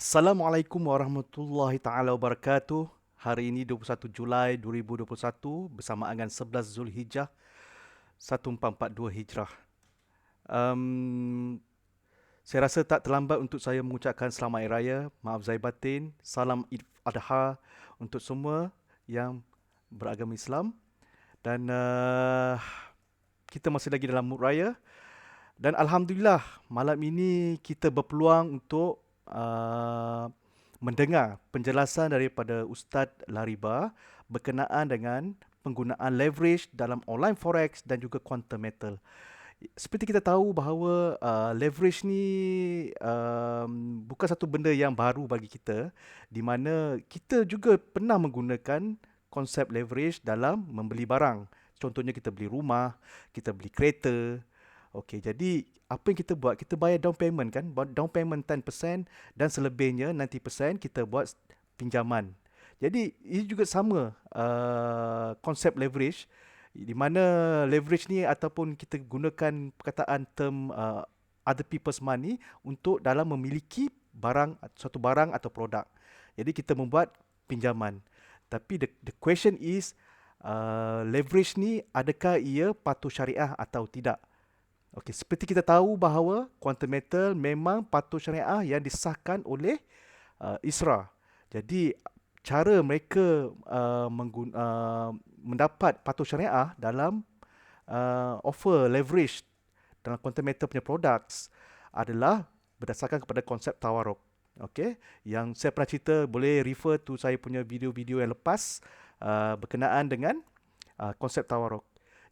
Assalamualaikum warahmatullahi taala wabarakatuh. Hari ini 21 Julai 2021 bersamaan dengan 11 Zulhijjah 1442 Hijrah. Um, saya rasa tak terlambat untuk saya mengucapkan selamat Hari Raya, maaf zahir batin, salam Eid Adha untuk semua yang beragama Islam dan kita masih lagi dalam mood raya dan alhamdulillah malam ini kita berpeluang untuk mendengar penjelasan daripada Ustaz Lariba berkenaan dengan penggunaan leverage dalam online forex dan juga quantum metal. Seperti kita tahu bahawa leverage ni bukan satu benda yang baru bagi kita, di mana kita juga pernah menggunakan konsep leverage dalam membeli barang. Contohnya kita beli rumah, kita beli kereta. Okey, jadi apa yang kita buat? Kita bayar down payment kan? Down payment 10% dan selebihnya 90% kita buat pinjaman. Jadi ini juga sama konsep leverage, di mana leverage ni ataupun kita gunakan perkataan term other people's money untuk dalam memiliki barang, suatu barang atau produk. Jadi kita membuat pinjaman. Tapi the question is, leverage ni adakah ia patuh syariah atau tidak? Okey, seperti kita tahu bahawa quantum metal memang patuh syariah yang disahkan oleh ISRA. Jadi cara mereka mendapat patuh syariah dalam offer leverage dalam quantum metal punya products adalah berdasarkan kepada konsep tawaruk. Okey, yang saya pernah cerita, boleh refer to saya punya video-video yang lepas berkenaan dengan konsep tawaruk.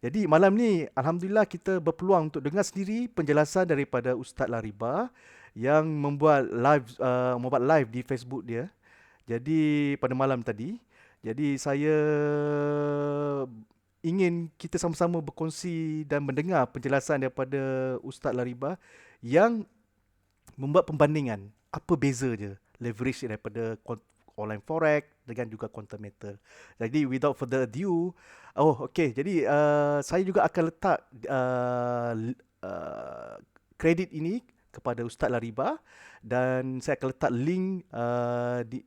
Jadi malam ni alhamdulillah kita berpeluang untuk dengar sendiri penjelasan daripada Ustaz Lariba yang membuat live di Facebook dia. Jadi pada malam tadi, jadi saya ingin kita sama-sama berkongsi dan mendengar penjelasan daripada Ustaz Lariba yang membuat perbandingan apa beza je leverage daripada online forex dengan juga quantum metal. Jadi without further ado, jadi saya juga akan letak kredit ini kepada Ustaz Lariba dan saya akan letak link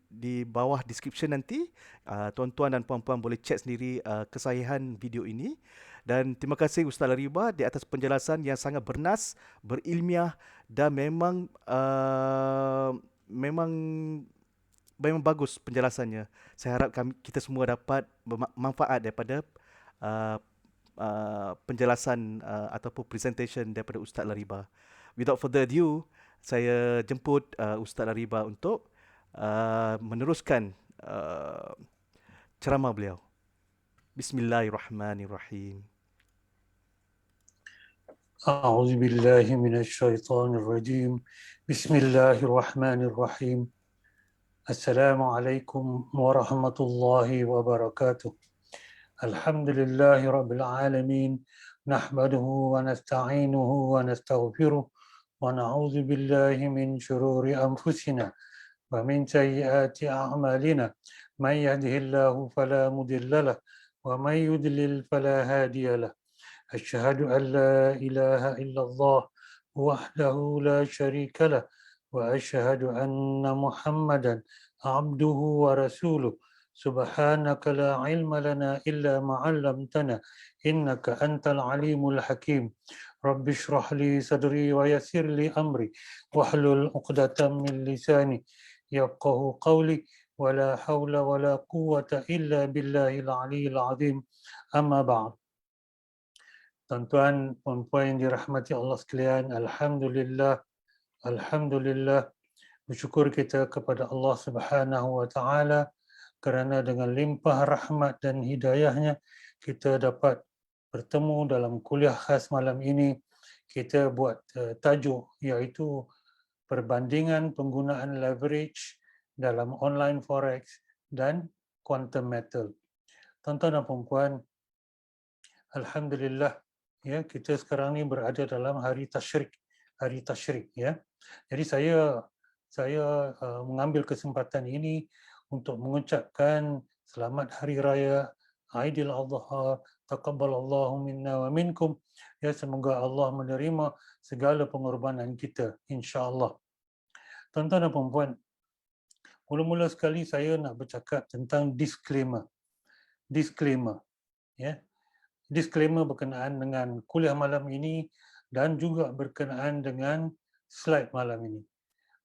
di bawah description nanti. Tuan-tuan dan puan-puan boleh cek sendiri kesahihan video ini. Dan terima kasih Ustaz Lariba di atas penjelasan yang sangat bernas, berilmiah dan memang bagus penjelasannya. Saya harap kita semua dapat manfaat daripada uh, penjelasan ataupun presentation daripada Ustaz Lariba. Without further ado, saya jemput Ustaz Lariba untuk meneruskan ceramah beliau. Bismillahirrahmanirrahim. أعوذ بالله من الشيطان الرجيم بسم الله الرحمن الرحيم السلام عليكم ورحمة الله وبركاته الحمد لله رب العالمين نحمده ونستعينه ونستغفره ونعوذ بالله من شرور أنفسنا ومن سيئات أعمالنا من يهده الله فلا مضل له ومن يضلل فلا هادي له أشهد أن لا إله إلا الله وحده لا شريك له وأشهد أن محمدا عبده ورسوله سبحانك لا علم لنا إلا ما علمتنا إنك أنت العليم الحكيم رب اشرح لي صدري ويسر لي أمري واحلل عقدة من لساني يفقه قولي ولا حول ولا قوة إلا بالله العلي العظيم أما بعد. Tuan-tuan, puan-puan yang dirahmati Allah sekalian, Alhamdulillah, Alhamdulillah, bersyukur kita kepada Allah Subhanahu Wa Taala kerana dengan limpah rahmat dan hidayahnya kita dapat bertemu dalam kuliah khas malam ini. Kita buat tajuk iaitu perbandingan penggunaan leverage dalam online forex dan quantum metal. Tuan-tuan dan puan-puan, Alhamdulillah, ya, kita sekarang ni berada dalam hari tasyrik ya. Jadi saya mengambil kesempatan ini untuk mengucapkan selamat hari raya Aidil Adha, taqabbalallahu minna wa minkum. Ya, semoga Allah menerima segala pengorbanan kita, insya-Allah. Tuan-tuan dan puan-puan, Mula-mula sekali saya nak bercakap tentang disclaimer. Disclaimer, ya. Disclaimer berkenaan dengan kuliah malam ini dan juga berkenaan dengan slide malam ini.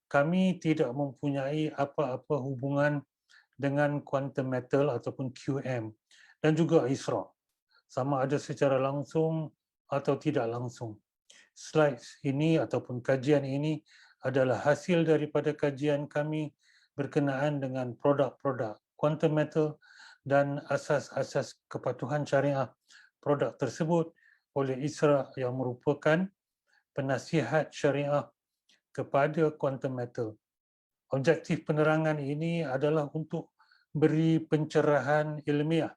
Kami tidak mempunyai apa-apa hubungan dengan quantum metal ataupun QM dan juga ISRA, sama ada secara langsung atau tidak langsung. Slides ini ataupun kajian ini adalah hasil daripada kajian kami berkenaan dengan produk-produk quantum metal dan asas-asas kepatuhan syariah produk tersebut oleh ISRA yang merupakan penasihat syariah kepada quantum metal. Objektif penerangan ini adalah untuk beri pencerahan ilmiah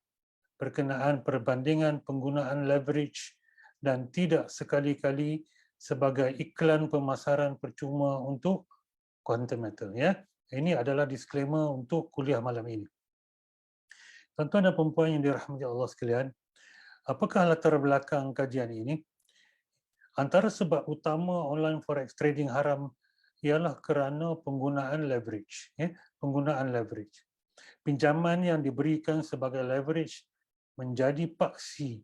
berkenaan perbandingan penggunaan leverage dan tidak sekali-kali sebagai iklan pemasaran percuma untuk quantum metal, ya. Ini adalah disclaimer untuk kuliah malam ini. Tuan-tuan dan puan-puan yang dirahmati Allah sekalian, apakah latar belakang kajian ini? Antara sebab utama online forex trading haram ialah kerana penggunaan leverage, ya, penggunaan leverage. Pinjaman yang diberikan sebagai leverage menjadi paksi.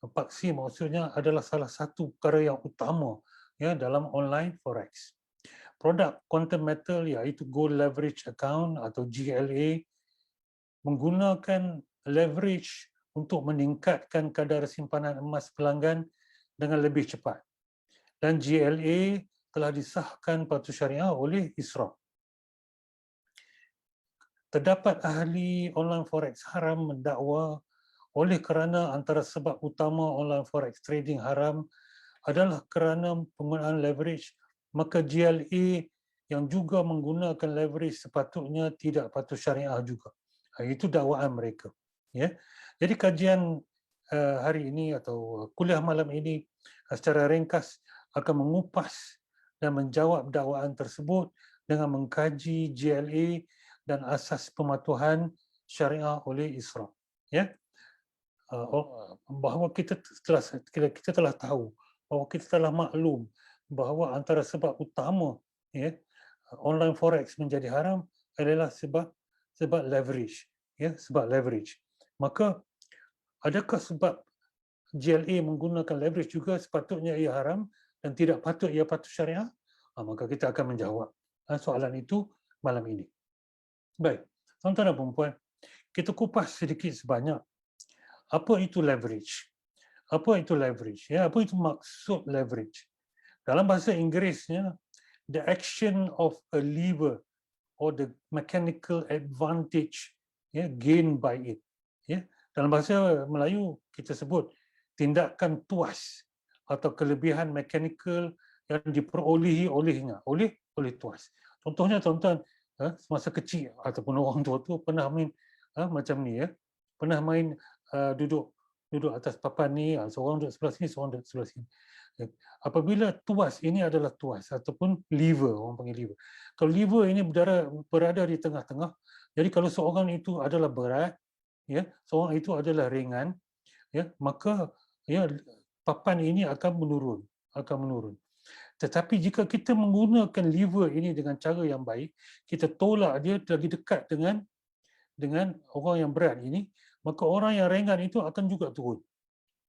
Paksi maksudnya adalah salah satu perkara yang utama, ya, dalam online forex. Produk quantum metal iaitu gold leverage account atau GLA menggunakan leverage untuk meningkatkan kadar simpanan emas pelanggan dengan lebih cepat. Dan GLA telah disahkan patuh syariah oleh ISRA. Terdapat ahli online forex haram mendakwa oleh kerana antara sebab utama online forex trading haram adalah kerana penggunaan leverage, maka GLA yang juga menggunakan leverage sepatutnya tidak patuh syariah juga. Itu dakwaan mereka. Ya. Jadi kajian hari ini atau kuliah malam ini secara ringkas akan mengupas dan menjawab dakwaan tersebut dengan mengkaji GLA dan asas pematuhan syariah oleh ISRA. Ya. Bahawa kita telah tahu, bahawa kita telah maklum bahawa antara sebab utama, ya, online forex menjadi haram adalah sebab leverage, ya, sebab leverage. Maka adakah sebab GLA menggunakan leverage juga sepatutnya ia haram dan tidak patut ia patuh syariah? Maka kita akan menjawab soalan itu malam ini. Baik, tuan-tuan dan puan-puan, kita kupas sedikit sebanyak apa itu leverage. Apa itu leverage? Ya, apa itu maksud leverage? Dalam bahasa Inggerisnya, the action of a lever or the mechanical advantage, ya, gained by it. Ya, dalam bahasa Melayu kita sebut tindakan tuas atau kelebihan mechanical yang diperolehi olehnya, oleh tuas. Contohnya tuan-tuan, semasa kecil ataupun orang tua tu pernah main macam ni, ya, pernah main duduk atas papan ni, seorang duduk sebelah sini, seorang duduk sebelah sini. Apabila tuas ini adalah tuas ataupun lever, orang panggil lever. Kalau lever ini berada di tengah-tengah, jadi kalau seorang itu adalah berat, ya, seorang itu adalah ringan, ya, maka, ya, papan ini akan menurun. Tetapi jika kita menggunakan lever ini dengan cara yang baik, kita tolak dia lagi dekat dengan orang yang berat ini, maka orang yang ringan itu akan juga turun.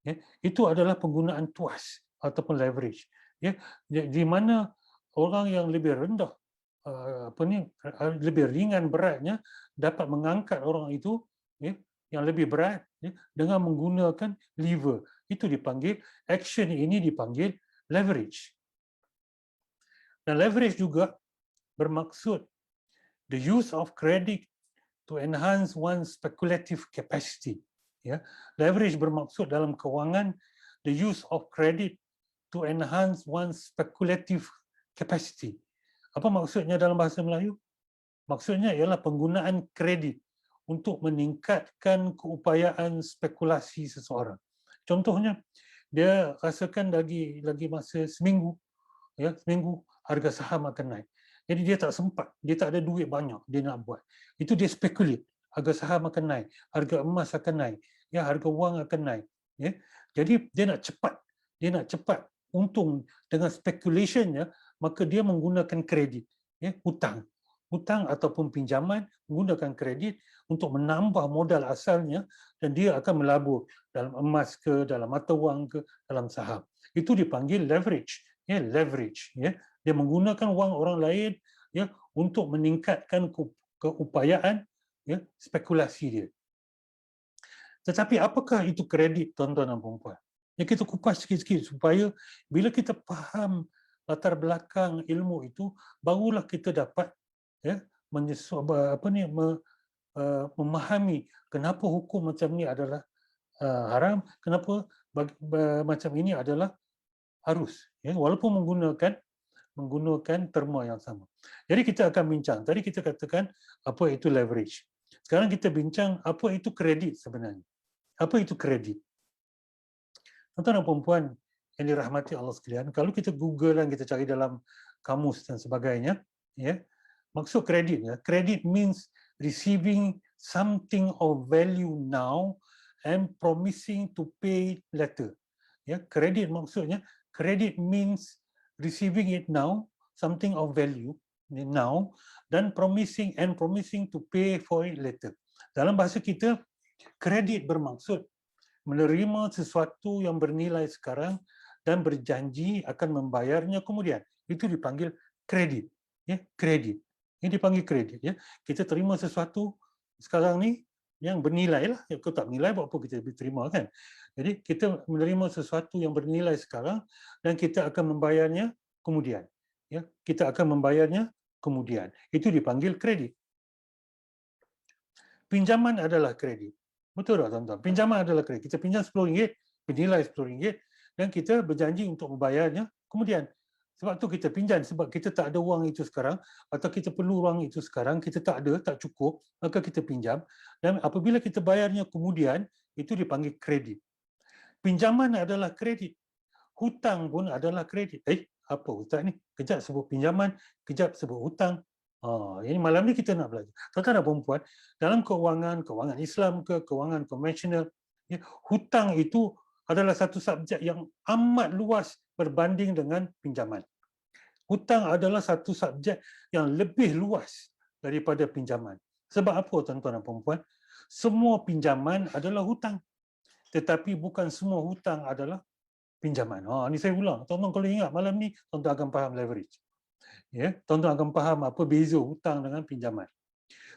Ya, itu adalah penggunaan tuas ataupun leverage. Ya, di mana orang yang lebih rendah, lebih ringan beratnya dapat mengangkat orang itu, ya, yang lebih berat, ya, dengan menggunakan lever. Itu dipanggil, action ini dipanggil leverage. Dan leverage juga bermaksud the use of credit to enhance one's speculative capacity. Ya, leverage bermaksud dalam kewangan the use of credit to enhance one's speculative capacity. Apa maksudnya dalam bahasa Melayu? Maksudnya ialah penggunaan kredit untuk meningkatkan keupayaan spekulasi seseorang. Contohnya, dia rasakan lagi masa seminggu, ya, seminggu harga saham akan naik. Jadi dia tak sempat, dia tak ada duit banyak dia nak buat. Itu dia speculate, harga saham akan naik, harga emas akan naik, ya, harga wang akan naik, ya. Jadi dia nak cepat untung dengan speculationnya, maka dia menggunakan kredit, ya, hutang hutang ataupun pinjaman menggunakan kredit untuk menambah modal asalnya dan dia akan melabur dalam emas ke, dalam mata wang ke, dalam saham. Itu dipanggil leverage. Ya, leverage. Ya. Dia menggunakan wang orang lain ya untuk meningkatkan keupayaan ya, spekulasi dia. Tetapi apakah itu kredit, tuan-tuan dan puan-puan? Ya, kita kupas sikit-sikit supaya bila kita faham latar belakang ilmu itu, barulah kita dapat ya memahami kenapa hukum macam ni adalah haram, kenapa macam ini adalah harus, ya, walaupun menggunakan terma yang sama. Jadi kita akan bincang. Tadi kita katakan apa itu leverage. Sekarang kita bincang apa itu kredit sebenarnya. Apa itu kredit? Tuan-tuan dan puan-puan yang dirahmati Allah sekalian, kalau kita Google dan kita cari dalam kamus dan sebagainya, ya, maksud kredit, ya, kredit means receiving something of value now and promising to pay later. Ya, kredit maksudnya, kredit means receiving it now, something of value now, dan promising to pay for it later. Dalam bahasa kita, kredit bermaksud menerima sesuatu yang bernilai sekarang dan berjanji akan membayarnya kemudian. Itu dipanggil kredit. Ya, kredit. Ini dipanggil kredit. Ya. Kita terima sesuatu sekarang ni yang bernilai lah. Kalau tak bernilai, buat apa kita terima kan? Jadi kita menerima sesuatu yang bernilai sekarang dan kita akan membayarnya kemudian. Ya, kita akan membayarnya kemudian. Itu dipanggil kredit. Pinjaman adalah kredit. Betul tak, tuan-tuan? Pinjaman adalah kredit. Kita pinjam RM10, bernilai RM10 dan kita berjanji untuk membayarnya kemudian. Sebab tu kita pinjam, sebab kita tak ada wang itu sekarang atau kita perlu wang itu sekarang, kita tak ada, tak cukup, maka kita pinjam dan apabila kita bayarnya kemudian, itu dipanggil kredit. Pinjaman adalah kredit. Hutang pun adalah kredit. Apa hutang ni? Kejap sebut pinjaman, kejap sebut hutang. Ini malam ni kita nak belajar. Tuan-tuan dan puan-puan, dalam kewangan Islam ke, kewangan konvensional, ya, hutang itu adalah satu subjek yang amat luas berbanding dengan pinjaman. Hutang adalah satu subjek yang lebih luas daripada pinjaman. Sebab apa, tuan-tuan dan puan-puan? Semua pinjaman adalah hutang. Tetapi bukan semua hutang adalah pinjaman. Ini saya ulang. Tuan-tuan kalau ingat malam ni, tuan-tuan akan faham leverage. Ya, tuan-tuan akan faham apa beza hutang dengan pinjaman.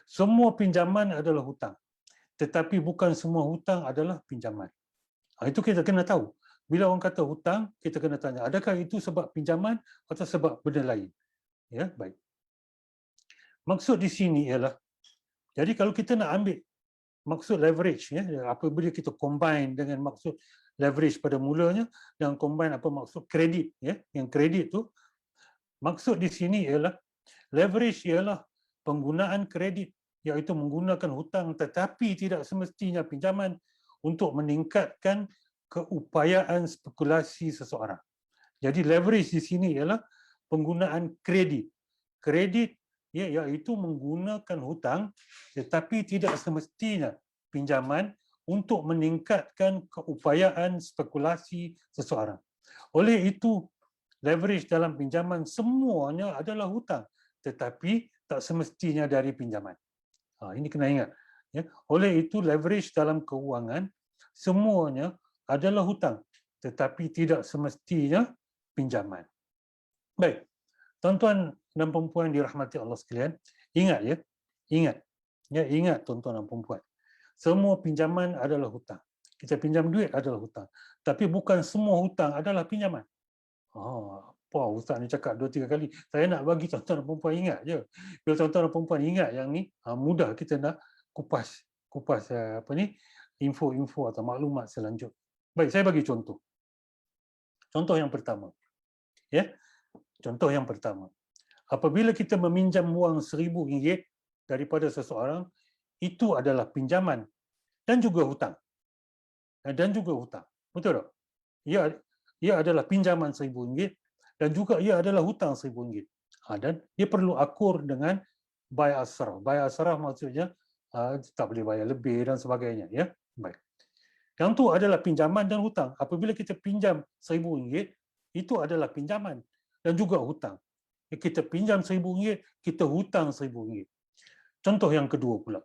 Semua pinjaman adalah hutang. Tetapi bukan semua hutang adalah pinjaman. Itu kita kena tahu. Bila orang kata hutang, kita kena tanya, adakah itu sebab pinjaman atau sebab benda lain? Ya, baik. Maksud di sini ialah, jadi kalau kita nak ambil maksud leverage, ya, apabila kita combine dengan maksud leverage pada mulanya dan combine apa maksud kredit, ya, yang kredit tu, maksud di sini ialah leverage ialah penggunaan kredit, iaitu menggunakan hutang tetapi tidak semestinya pinjaman untuk meningkatkan keupayaan spekulasi seseorang. Jadi leverage di sini ialah penggunaan kredit. Kredit ya, iaitu menggunakan hutang tetapi tidak semestinya pinjaman untuk meningkatkan keupayaan spekulasi seseorang. Oleh itu, leverage dalam pinjaman semuanya adalah hutang tetapi tak semestinya dari pinjaman. Ini kena ingat. Ya. Oleh itu, leverage dalam keuangan semuanya adalah hutang tetapi tidak semestinya pinjaman. Baik, tuan-tuan dan puan-puan yang dirahmati Allah sekalian, ingat ya, ingat tuan-tuan dan puan-puan. Semua pinjaman adalah hutang. Kita pinjam duit adalah hutang. Tapi bukan semua hutang adalah pinjaman. Apa Ustaz ni cakap 2-3 kali. Saya nak bagi tuan-tuan dan puan-puan ingat je. Bila tuan-tuan dan puan-puan ingat yang ni, mudah kita nak kupas info-info atau maklumat selanjutnya. Baik, saya bagi contoh. Contoh yang pertama. Ya. Contoh yang pertama. Apabila kita meminjam wang RM1,000 daripada seseorang, itu adalah pinjaman dan juga hutang. Betul tak? Ia adalah pinjaman RM1,000 dan juga ia adalah hutang RM1,000. Dan dia perlu akur dengan bai asrah. Bai asrah maksudnya tak boleh bayar lebih dan sebagainya. Ya, baik. Yang tu adalah pinjaman dan hutang. Apabila kita pinjam RM1,000, itu adalah pinjaman dan juga hutang. Kita pinjam RM1,000, kita hutang RM1,000. Contoh yang kedua pula.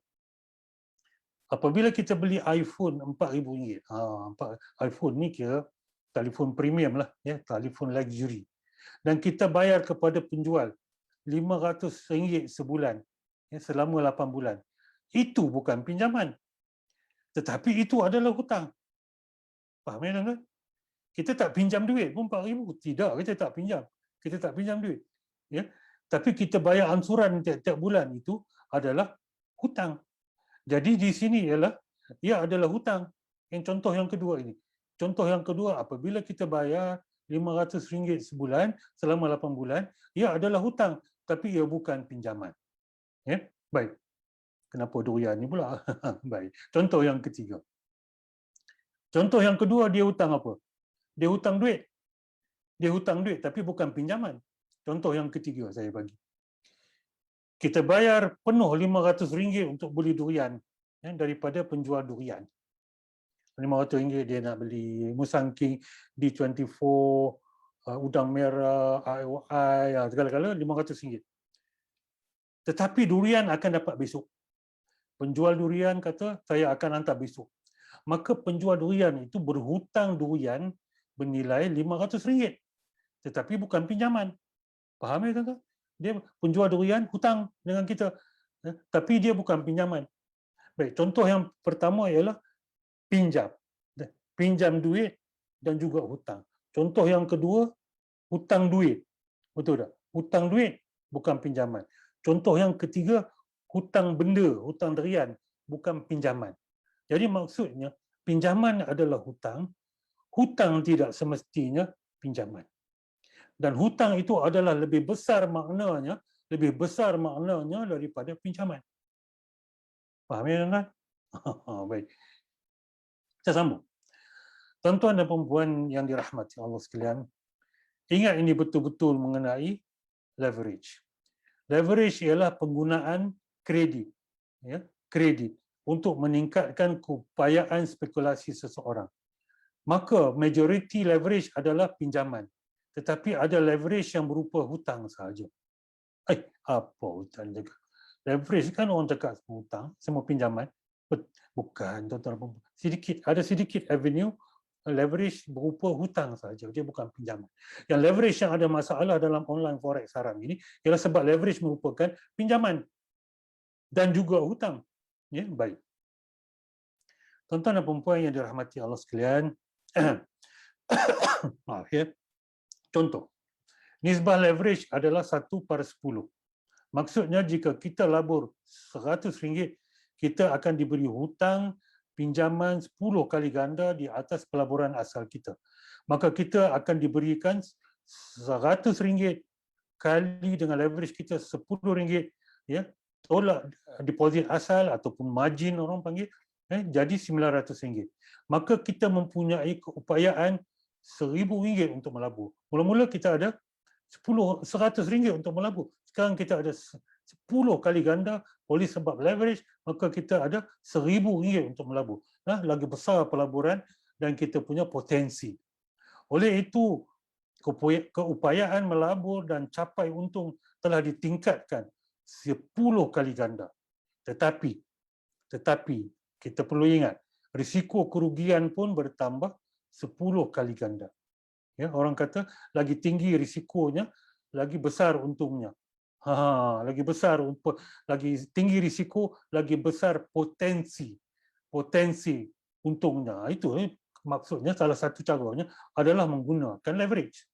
Apabila kita beli iPhone RM4,000, iPhone ni kira telefon premium lah, ya, telefon luxury. Dan kita bayar kepada penjual RM500 sebulan, ya, selama 8 bulan. Itu bukan pinjaman. Tetapi itu adalah hutang. Faham ya tuan-tuan? Kita tak pinjam duit pun RM4,000. Tidak, kita tak pinjam. Kita tak pinjam duit. Ya. Tapi kita bayar ansuran tiap-tiap bulan, itu adalah hutang. Jadi di sini ialah ia adalah hutang. Yang contoh yang kedua ini. Contoh yang kedua, apabila kita bayar RM500 sebulan selama 8 bulan, ia adalah hutang, tapi ia bukan pinjaman. Ya, baik. Kenapa durian ni pula? Baik. Contoh yang ketiga. Contoh yang kedua, dia hutang apa? Dia hutang duit. Dia hutang duit tapi bukan pinjaman. Contoh yang ketiga saya bagi. Kita bayar penuh RM500 untuk beli durian, ya, daripada penjual durian. RM500 dia nak beli Musang King, D24, udang merah, IOI, segala-gala RM500. Tetapi durian akan dapat besok. Penjual durian kata, saya akan hantar besok. Maka penjual durian itu berhutang durian bernilai RM500. Tetapi bukan pinjaman. Faham ya tuan-tuan? Dia penjual durian hutang dengan kita, tapi dia bukan pinjaman. Baik, contoh yang pertama ialah pinjam. Pinjam duit dan juga hutang. Contoh yang kedua, hutang duit. Betul tak? Hutang duit bukan pinjaman. Contoh yang ketiga, hutang benda, hutang darian, bukan pinjaman. Jadi maksudnya, pinjaman adalah hutang, hutang tidak semestinya pinjaman. Dan hutang itu adalah lebih besar maknanya daripada pinjaman. Faham ya tuan-tuan? Baik. Kita sambung. Tuan-tuan dan puan yang dirahmati Allah sekalian, ingat ini betul-betul mengenai leverage. Leverage ialah penggunaan kredit, ya, kredit untuk meningkatkan keupayaan spekulasi seseorang. Maka majoriti leverage adalah pinjaman. Tetapi ada leverage yang berupa hutang sahaja. Apa hutang juga? Leverage kan orang cakap semua hutang, semua pinjaman. Bukan, tuan-tuan. Ada sedikit avenue leverage berupa hutang sahaja, dia bukan pinjaman. Yang leverage yang ada masalah dalam online forex sekarang ini ialah sebab leverage merupakan pinjaman dan juga hutang. Ya, baik. Tuan-tuan dan puan yang dirahmati Allah sekalian, maaf ya. Contoh, nisbah leverage adalah 1/10. Maksudnya jika kita labur RM100, kita akan diberi hutang pinjaman 10 kali ganda di atas pelaburan asal kita. Maka kita akan diberikan RM100 kali dengan leverage kita RM10, ya, tolak deposit asal ataupun margin orang panggil, jadi RM900. Maka kita mempunyai keupayaan RM1,000 untuk melabur. Mula-mula kita ada RM100 untuk melabur. Sekarang kita ada 10 kali ganda oleh sebab leverage, maka kita ada RM1,000 untuk melabur. Lagi besar pelaburan dan kita punya potensi. Oleh itu, keupayaan melabur dan capai untung telah ditingkatkan 10 kali ganda. Tetapi kita perlu ingat, risiko kerugian pun bertambah 10 kali ganda. Ya, orang kata lagi tinggi risikonya, lagi besar untungnya. Lagi tinggi risiko, lagi besar potensi untungnya. Itu maksudnya salah satu caranya adalah menggunakan leverage.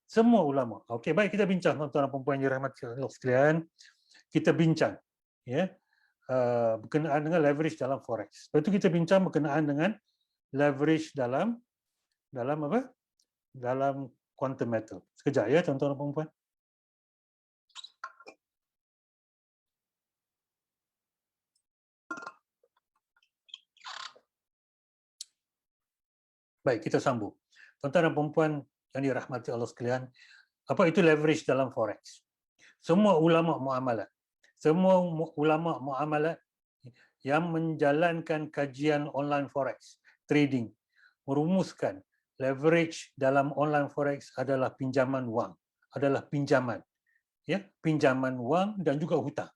Semua ulama. Okey, baik, kita bincang tuan-tuan dan puan-puan yang dirahmati Allah sekalian. Kita bincang, ya, berkenaan dengan leverage dalam forex. Lepas itu kita bincang berkenaan dengan leverage dalam apa? Dalam quantum metal. Sekejap ya tuan-tuan dan puan-puan. Baik, kita sambung. Tuan-tuan dan puan-puan yang dirahmati Allah sekalian, apa itu leverage dalam forex? Semua ulama muamalat yang menjalankan kajian online forex trading merumuskan leverage dalam online forex adalah pinjaman wang adalah pinjaman, ya, pinjaman wang dan juga hutang.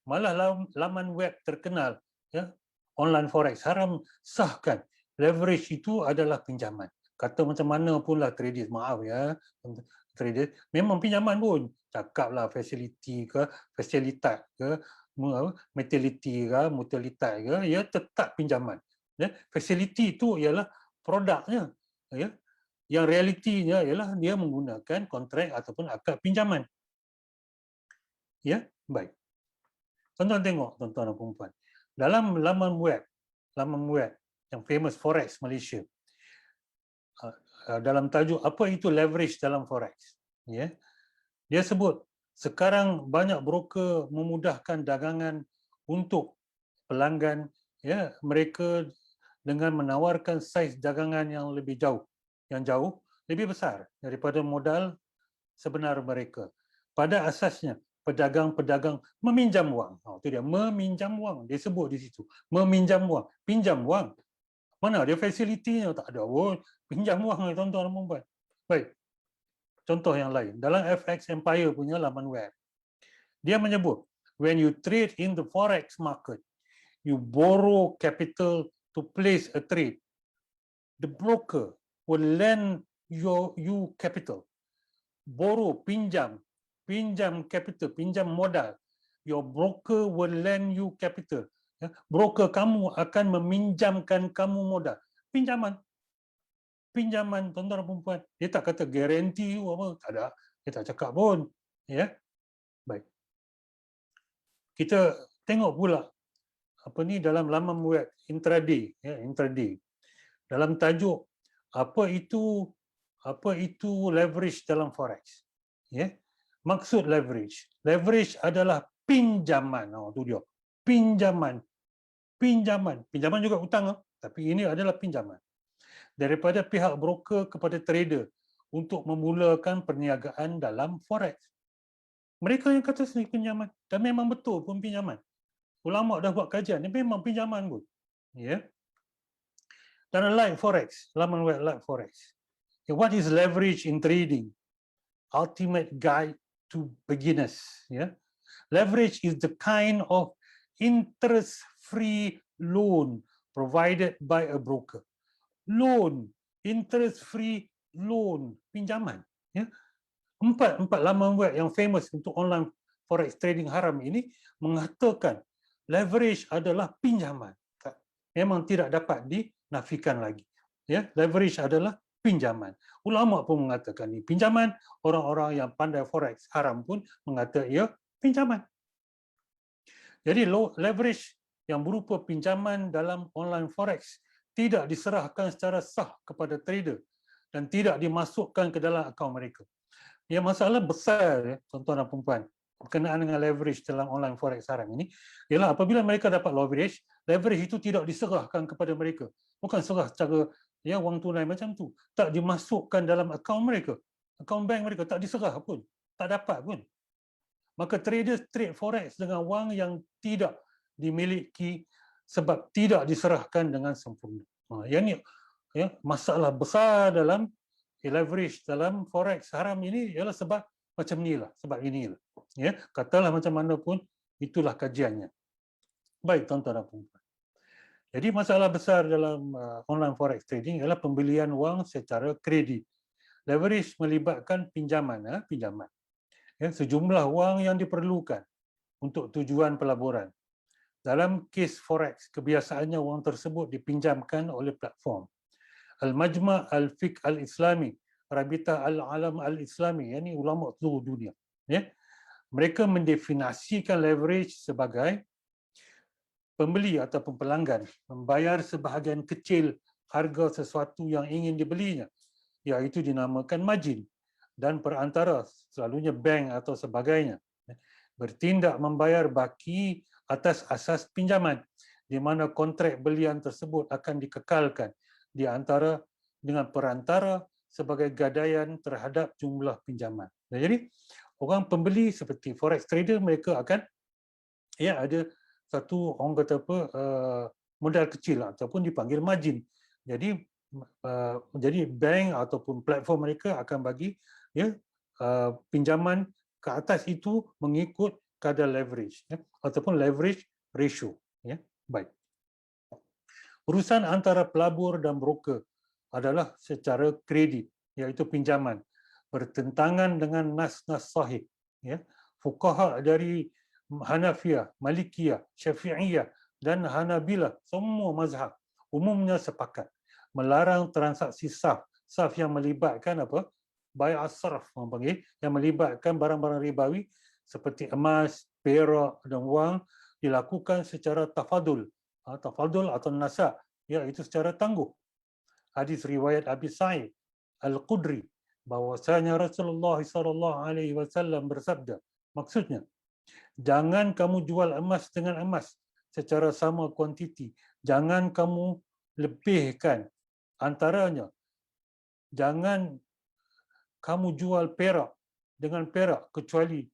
Malah laman web terkenal, ya, online forex haram sahkan leverage itu adalah pinjaman. Kata macam mana pun lah traders, maaf ya, traders memang pinjaman pun, cakaplah facility ke facilitat ke mutuality ke mutualitat ke, ya tetap pinjaman. Ya, facility itu ialah produknya, ya. Yang realitinya ialah dia menggunakan kontrak ataupun akad pinjaman. Ya, baik. Tuan-tuan tengok, tuan-tuan dan puan-puan. Dalam laman web yang famous Forex Malaysia, dalam tajuk apa itu leverage dalam forex, ya, dia sebut sekarang banyak broker memudahkan dagangan untuk pelanggan, ya, mereka dengan menawarkan saiz dagangan yang lebih jauh lebih besar daripada modal sebenar mereka. Pada asasnya pedagang-pedagang meminjam wang. Itu dia, meminjam wang. Dia sebut di situ, meminjam wang, pinjam wang. Mana dia fasilitinya? Tak ada pun. Pinjam wang, tuan-tuan dan puan-puan. Baik. Contoh yang lain, dalam FX Empire punya laman web, dia menyebut, when you trade in the forex market, you borrow capital to place a trade. The broker will lend you capital. Borrow, pinjam capital, pinjam modal. Your broker will lend you capital. Broker kamu akan meminjamkan kamu modal. Pinjaman, tuan-tuan dan puan-puan. Dia tak kata guarantee apa, tak ada. Dia tak cakap pun. Ya, baik. Kita tengok pula apa ni dalam laman web intraday, ya, intraday. Dalam tajuk apa itu leverage dalam forex. Ya. Maksud leverage. Leverage adalah pinjaman. Itu dia. Pinjaman juga hutang, tapi ini adalah pinjaman daripada pihak broker kepada trader untuk memulakan perniagaan dalam forex. Mereka yang kata sendiri pinjaman, dan memang betul pun pinjaman. Ulama dah buat kajian, ini memang pinjaman pun. Ya. Dan like forex, laman web like forex. What is leverage in trading? Ultimate guide to beginners. Ya. Leverage is the kind of interest-free loan provided by a broker. Loan, interest-free loan, pinjaman. Ya. Empat laman web yang famous untuk online forex trading haram ini mengatakan leverage adalah pinjaman. Memang tidak dapat dinafikan lagi. Ya, leverage adalah pinjaman. Ulama pun mengatakan ini pinjaman, orang-orang yang pandai forex haram pun mengatakan ia pinjaman. Jadi leverage yang berupa pinjaman dalam online forex tidak diserahkan secara sah kepada trader dan tidak dimasukkan ke dalam akaun mereka. Yang masalah besar, ya, tuan-tuan dan puan-puan, berkenaan dengan leverage dalam online forex haram ini, ialah apabila mereka dapat leverage itu tidak diserahkan kepada mereka. Bukan serah secara, ya, wang tunai macam tu. Tak dimasukkan dalam akaun mereka. Akaun bank mereka tak diserah pun. Tak dapat pun. Maka traders trade forex dengan wang yang tidak dimiliki sebab tidak diserahkan dengan sempurna. Yang ni, ya, masalah besar dalam leverage dalam forex haram ini ialah sebab macam inilah, sebab inilah. Ya, katalah macam mana pun itulah kajiannya. Baik, tuan-tuan dan puan-puan. Jadi masalah besar dalam online forex trading ialah pembelian wang secara kredit. Leverage melibatkan pinjaman, pinjaman. Ya, sejumlah wang yang diperlukan untuk tujuan pelaburan. Dalam kes forex, kebiasaannya wang tersebut dipinjamkan oleh platform Al-Majma' Al-Fiqh Al-Islami, Rabitah Al-Alam Al-Islami, yakni ulama seluruh dunia. Ya. Mereka mendefinisikan leverage sebagai pembeli ataupun pelanggan membayar sebahagian kecil harga sesuatu yang ingin dibelinya, iaitu dinamakan margin, dan perantara, selalunya bank atau sebagainya, bertindak membayar baki atas asas pinjaman, di mana kontrak belian tersebut akan dikekalkan di antara dengan perantara sebagai gadaian terhadap jumlah pinjaman. Jadi orang pembeli seperti forex trader, mereka akan, ya, ada satu, orang kata apa, modal kecil ataupun dipanggil margin. Jadi bank ataupun platform mereka akan bagi, ya, pinjaman ke atas itu mengikut kadar leverage, ya, ataupun leverage ratio. Ya. Baik. Urusan antara pelabur dan broker adalah secara kredit, iaitu pinjaman, bertentangan dengan nas-nas sahih. Ya. Fuqaha dari Hanafiyah, Malikiyah, Syafi'iyah dan Hanabilah, semua mazhab umumnya sepakat melarang transaksi saf. Saf yang melibatkan apa? Bai' as-sarf, yang melibatkan barang-barang ribawi seperti emas, perak dan wang dilakukan secara tafadul. Tafadul atau nasa, iaitu secara tangguh. Hadis riwayat Abi Sa'id Al-Qudri bahwasanya Rasulullah SAW bersabda, maksudnya, jangan kamu jual emas dengan emas secara sama kuantiti. Jangan kamu lebihkan antaranya. Jangan kamu jual perak dengan perak kecuali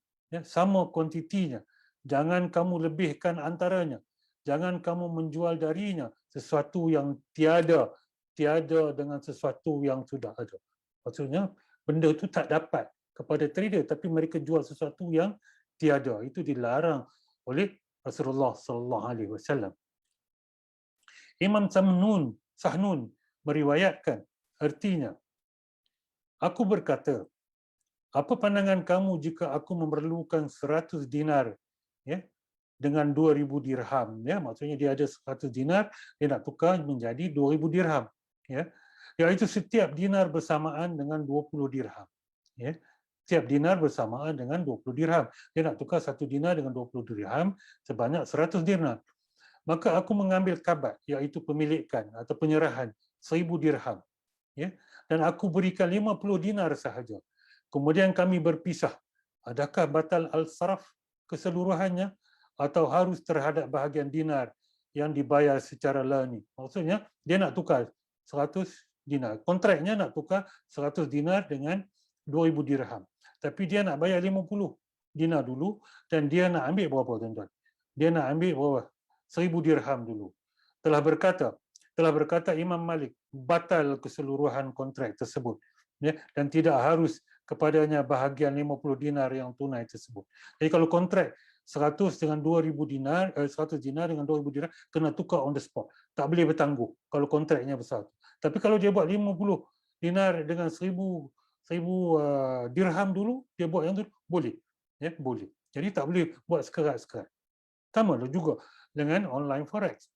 sama kuantitinya. Jangan kamu lebihkan antaranya. Jangan kamu menjual darinya sesuatu yang tiada dengan sesuatu yang sudah ada. Maksudnya benda itu tak dapat kepada trader, tapi mereka jual sesuatu yang tiada. Itu dilarang oleh Rasulullah SAW. Imam Sahnun meriwayatkan, artinya, aku berkata, apa pandangan kamu jika aku memerlukan 100 dinar, ya, dengan 2,000 dirham, ya, maksudnya dia ada 100 dinar, dia nak tukar menjadi 2,000 dirham, ya, iaitu setiap dinar bersamaan dengan 20 dirham, ya. Setiap dinar bersamaan dengan 20 dirham. Dia nak tukar 1 dinar dengan 20 dirham sebanyak 100 dinar. Maka aku mengambil kabat, iaitu pemilikan atau penyerahan 1,000 dirham, ya, dan aku berikan 50 dinar sahaja. Kemudian kami berpisah. Adakah batal al-saraf keseluruhannya atau harus terhadap bahagian dinar yang dibayar secara lani? Maksudnya dia nak tukar 100 dinar. Kontraknya nak tukar 100 dinar dengan 2,000 dirham. Tapi dia nak bayar 50 dinar dulu dan dia nak ambil berapa, tuan-tuan? Dia nak ambil berapa? 1,000 dirham dulu. Telah berkata Imam Malik, batal keseluruhan kontrak tersebut, ya, dan tidak harus kepadanya bahagian 50 dinar yang tunai tersebut. Jadi kalau kontrak 100 dengan 2,000 dinar, 100 dinar dengan 2,000 dinar, kena tukar on the spot. Tak boleh bertangguh kalau kontraknya besar. Tapi kalau dia buat 50 dinar dengan 1,000 dirham dulu, dia buat yang tu, boleh. Ya, boleh. Jadi tak boleh buat sekerat-sekerat. Sama juga dengan online forex,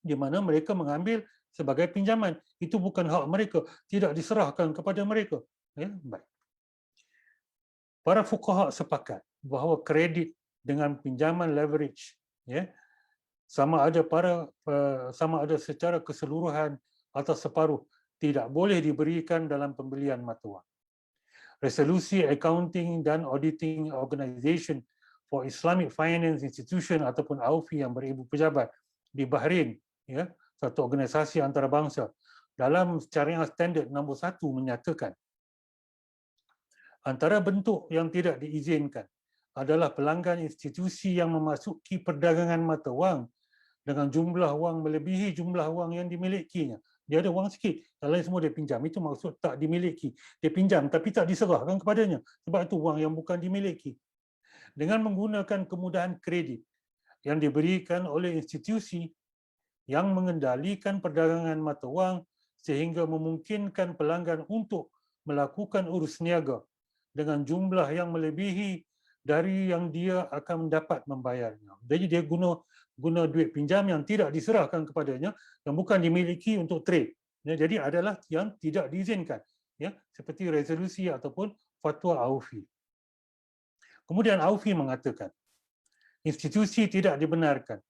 di mana mereka mengambil sebagai pinjaman. Itu bukan hak mereka, tidak diserahkan kepada mereka. Ya, baik. Para fuqaha sepakat bahawa kredit dengan pinjaman leverage, ya, sama ada secara keseluruhan atau separuh, tidak boleh diberikan dalam pembelian mata wang. Resolusi Accounting dan Auditing Organisation for Islamic Finance Institution ataupun AUFI yang beribu pejabat di Bahrain, ya, satu organisasi antarabangsa, dalam Syariah Standard nombor 1 menyatakan antara bentuk yang tidak diizinkan adalah pelanggan institusi yang memasuki perdagangan mata wang dengan jumlah wang melebihi jumlah wang yang dimilikinya. Dia ada wang sikit, yang lain semua dia pinjam. Itu maksud tak dimiliki. Dia pinjam tapi tak diserahkan kepadanya. Sebab itu wang yang bukan dimiliki. Dengan menggunakan kemudahan kredit yang diberikan oleh institusi yang mengendalikan perdagangan mata wang sehingga memungkinkan pelanggan untuk melakukan urus niaga dengan jumlah yang melebihi dari yang dia akan dapat membayarnya. Jadi dia guna duit pinjam yang tidak diserahkan kepadanya, yang bukan dimiliki untuk trade. Ya, jadi adalah yang tidak diizinkan, ya, seperti resolusi ataupun fatwa AUFI. Kemudian AUFI mengatakan institusi tidak dibenarkan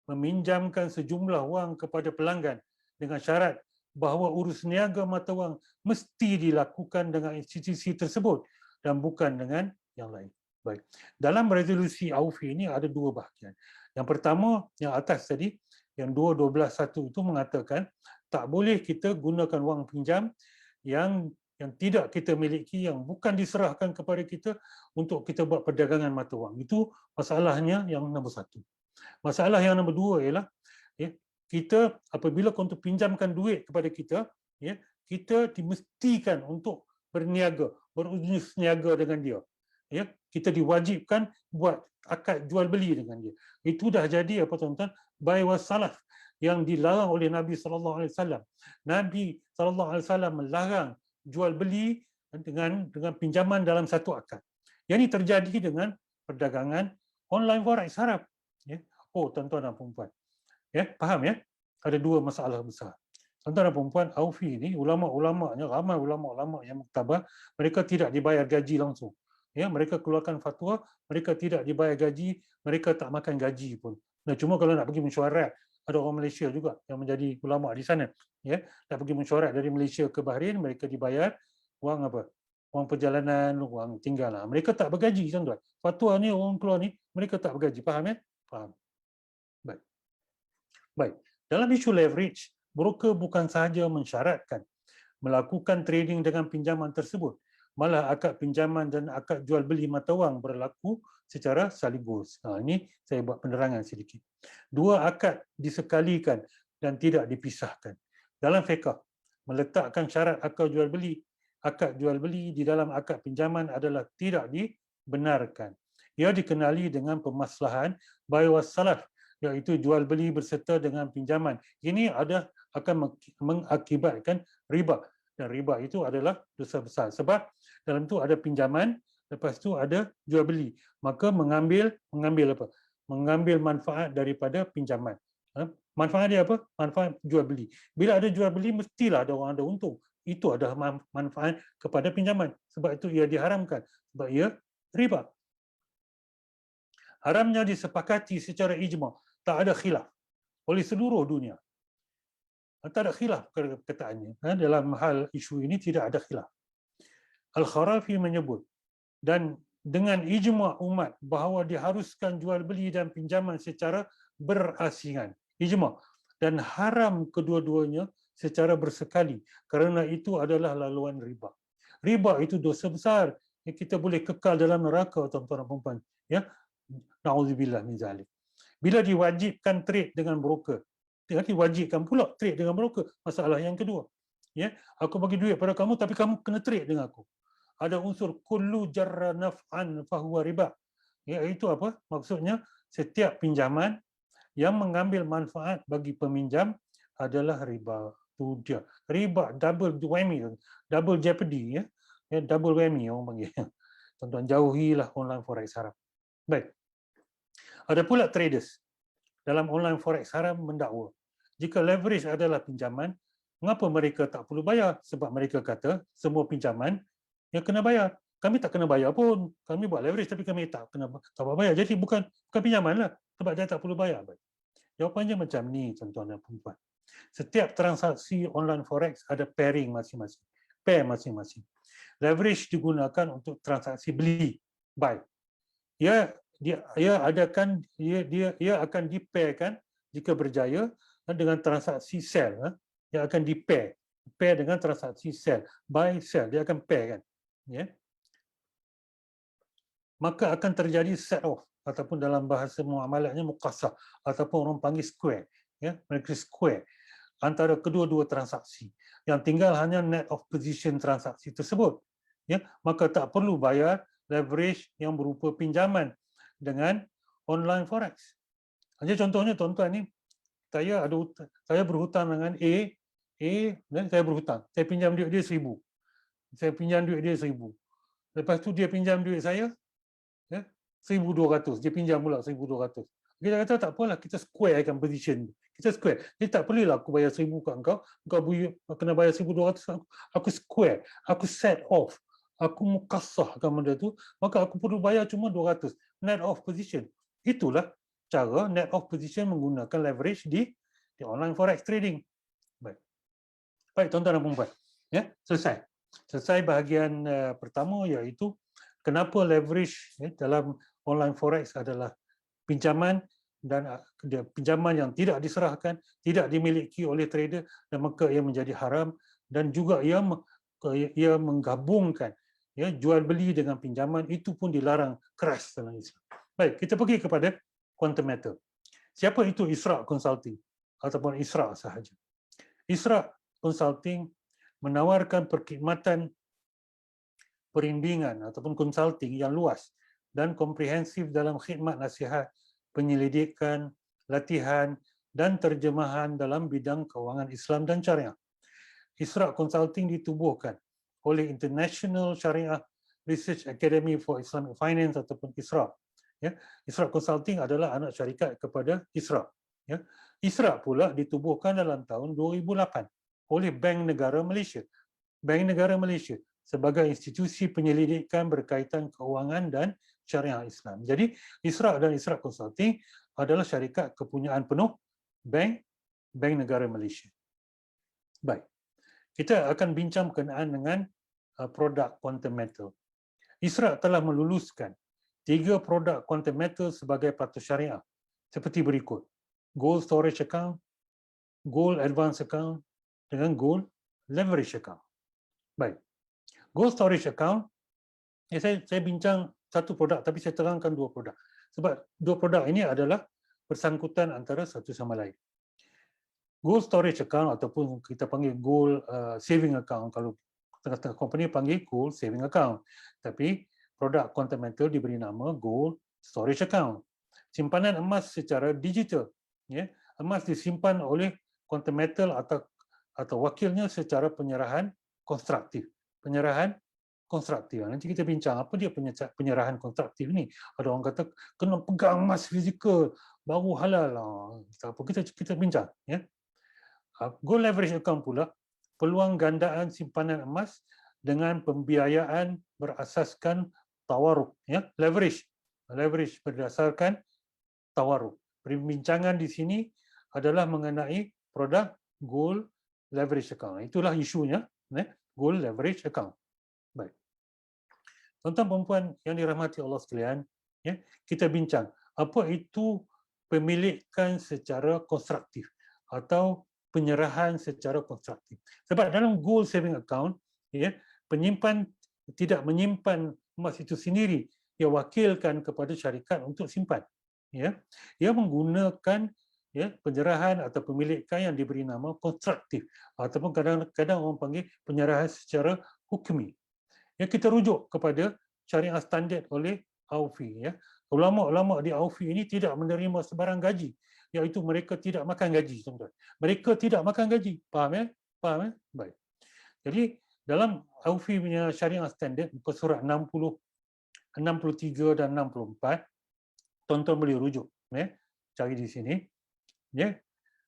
meminjamkan sejumlah wang kepada pelanggan dengan syarat bahawa urus niaga mata wang mesti dilakukan dengan institusi tersebut dan bukan dengan yang lain. Baik. Dalam resolusi AUFI ini ada dua bahagian. Yang pertama, yang atas tadi, yang 2.12.1 itu mengatakan tak boleh kita gunakan wang pinjam yang tidak kita miliki, yang bukan diserahkan kepada kita untuk kita buat perdagangan mata wang. Itu masalahnya yang nombor 1. Masalah yang nombor 2 ialah, ya, kita apabila untuk pinjamkan duit kepada kita, ya, kita dimestikan untuk berniaga, berusaha niaga dengan dia. Ya, kita diwajibkan buat akad jual beli dengan dia. Itu dah jadi apa tuan-tuan? Bai wasalaf yang dilarang oleh Nabi sallallahu alaihi wasallam. Nabi sallallahu alaihi wasallam melarang jual beli dengan pinjaman dalam satu akad. Yang ini terjadi dengan perdagangan online forex Arab. Ya. Oh, tuan-tuan dan puan-puan. Ya, faham ya? Ada dua masalah besar. Tuan-tuan dan puan-puan, Aufi ni ulama-ulamanya, ramai ulama-ulama yang muktabar, mereka tidak dibayar gaji langsung. Ya, mereka keluarkan fatwa, mereka tidak dibayar gaji, mereka tak makan gaji pun. Nah, cuma kalau nak pergi mesyuarat, ada orang Malaysia juga yang menjadi ulama di sana. Ya, nak pergi mesyuarat dari Malaysia ke Bahrain, mereka dibayar wang apa? Wang perjalanan, wang tinggal. Mereka tak bergaji, tuan-tuan. Fatwa ni orang keluar ni, mereka tak bergaji. Faham ya? Faham. Baik. Baik. Dalam isu leverage, broker bukan sahaja mensyaratkan melakukan trading dengan pinjaman tersebut, malah akad pinjaman dan akad jual beli mata wang berlaku secara sekaligus. Ini saya buat penerangan sedikit. Dua akad disekalikan dan tidak dipisahkan. Dalam fiqh, meletakkan syarat akad jual beli di dalam akad pinjaman adalah tidak dibenarkan. Ia dikenali dengan pemaslahan bai wassalaf, iaitu jual beli berserta dengan pinjaman. Ini akan mengakibatkan riba, dan riba itu adalah dosa besar sebab dalam itu ada pinjaman, lepas tu ada jual beli, maka mengambil manfaat daripada pinjaman. Manfaat dia apa? Manfaat jual beli. Bila ada jual beli, mestilah ada orang ada untung. Itu adalah manfaat kepada pinjaman. Sebab itu ia diharamkan. Sebab ia riba. Haramnya disepakati secara ijma'. Tak ada khilaf oleh seluruh dunia. Tak ada khilaf perkataannya. Dalam hal isu ini tidak ada khilaf. Al-Kharafi menyebut, dan dengan ijma' umat bahawa diharuskan jual beli dan pinjaman secara berasingan. Ijma'. Dan haram kedua-duanya secara bersekali, kerana itu adalah laluan riba. Riba itu dosa besar yang kita boleh kekal dalam neraka, tuan-tuan dan puan-puan. Ya, na'udzubillah min zalik. Bila diwajibkan trade dengan broker, diwajibkan pula trade dengan broker. Masalah yang kedua. Ya, aku bagi duit pada kamu tapi kamu kena trade dengan aku. Ada unsur kullu jarra naf'an fahuwa riba. Ya, itu apa? Maksudnya setiap pinjaman yang mengambil manfaat bagi peminjam adalah riba. Itu dia. Riba double whammy, double jeopardy, ya. Ya, double whammy orang panggil. Tuan-tuan, jauhilah online forex haram. Baik. Ada pula traders dalam online forex haram mendakwa, jika leverage adalah pinjaman, mengapa mereka tak perlu bayar? Sebab mereka kata semua pinjaman yang kena bayar. Kami tak kena bayar pun. Kami buat leverage tapi kami tak bayar. Jadi bukan pinjaman lah. Sebab dia tak perlu bayar. Baik. Jawapannya macam ni, tuan-tuan dan puan-puan. Setiap transaksi online forex ada pairing masing-masing. Pair masing-masing. Leverage digunakan untuk transaksi beli, buy. Ia akan dipairkan jika berjaya dengan transaksi sell. Ia akan pair dengan transaksi sell, buy sell, dia akan pair kan. Ya. Maka akan terjadi set off ataupun dalam bahasa muamalatnya muqassah ataupun orang panggil square, ya, mereka square antara kedua-dua transaksi. Yang tinggal hanya net of position transaksi tersebut. Ya, maka tak perlu bayar leverage yang berupa pinjaman dengan online forex. Hanya contohnya, tuan-tuan ni, saya berhutang dengan A dan saya berhutang. Saya pinjam duit dia 1,000. Saya pinjam duit dia 1,000. Lepas tu dia pinjam duit saya, ya, 1,200. Dia pinjam pula 1,200. Kita kata tak apalah, kita squarekan position. Kita square. Jadi tak perlulah aku bayar 1,000 kat engkau kena bayar 1,200. Aku square. Aku set off. Aku muqassahkan benda tu, maka aku perlu bayar cuma 200. Net off position. Itulah cara net off position menggunakan leverage di online forex trading. Baik, tuan-tuan dan puan-puan. Ya, selesai bahagian pertama, iaitu kenapa leverage dalam online forex adalah pinjaman dan pinjaman yang tidak diserahkan, tidak dimiliki oleh trader, dan maka ia menjadi haram, dan juga ia menggabungkan, ya, jual beli dengan pinjaman, itu pun dilarang keras dalam Islam. Baik, kita pergi kepada quantum metal. Siapa itu Isra' Consulting ataupun Isra' sahaja? Isra' Consulting menawarkan perkhidmatan perimbingan ataupun consulting yang luas dan komprehensif dalam khidmat nasihat, penyelidikan, latihan dan terjemahan dalam bidang kewangan Islam dan syariah. ISRA Consulting ditubuhkan oleh International Sharia Research Academy for Islamic Finance ataupun ISRA. Ya, ISRA Consulting adalah anak syarikat kepada ISRA. Ya, ISRA pula ditubuhkan dalam tahun 2008 oleh Bank Negara Malaysia. Bank Negara Malaysia sebagai institusi penyelidikan berkaitan kewangan dan syariah Islam. Jadi ISRA dan ISRA Consulting adalah syarikat kepunyaan penuh Bank Negara Malaysia. Baik. Kita akan bincang berkenaan dengan produk quantum metal. ISRA telah meluluskan 3 produk quantum metal sebagai patuh syariah seperti berikut: Gold Storage Account, Gold Advance Account dengan Gold Leverage Account. Baik. Gold Storage Account, saya bincang satu produk tapi saya terangkan 2 produk. Sebab 2 produk ini adalah bersangkutan antara satu sama lain. Gold Storage Account ataupun kita panggil Gold Saving Account, kalau tengah-tengah company panggil Gold Saving Account. Tapi produk quantum metal diberi nama Gold Storage Account. Simpanan emas secara digital. Ya, emas disimpan oleh quantum metal atau wakilnya secara penyerahan konstruktif. Penyerahan konstruktif. Nanti kita bincang apa dia penyerahan konstruktif ni. Ada orang kata kena pegang emas fizikal baru halal lah. Kita bincang. Ya. Gold Leverage Account pula peluang gandaan simpanan emas dengan pembiayaan berasaskan tawaruk. Ya. Leverage berdasarkan tawaruk. Perbincangan di sini adalah mengenai produk Gold Leverage Account. Itulah isunya, Gold Leverage Account. Baik. Tuan-tuan dan puan yang dirahmati Allah sekalian, ya, kita bincang apa itu pemilikan secara konstruktif atau penyerahan secara konstruktif. Sebab dalam Gold Saving Account, ya, penyimpan tidak menyimpan emas itu sendiri, ia wakilkan kepada syarikat untuk simpan. Ya, ia menggunakan penyerahan atau pemilikan yang diberi nama konstruktif ataupun kadang-kadang orang panggil penyerahan secara hukmi. Ya, kita rujuk kepada syariah standard oleh AUFI. Ya. Ulama-ulama di AUFI ini tidak menerima sebarang gaji, iaitu mereka tidak makan gaji, tuan-tuan. Mereka tidak makan gaji. Faham ya? Faham ya? Baik. Jadi dalam AUFI punya syariah standard muka surat 60, 63 dan 64, tuan-tuan boleh rujuk, ya. Cari di sini. Ya.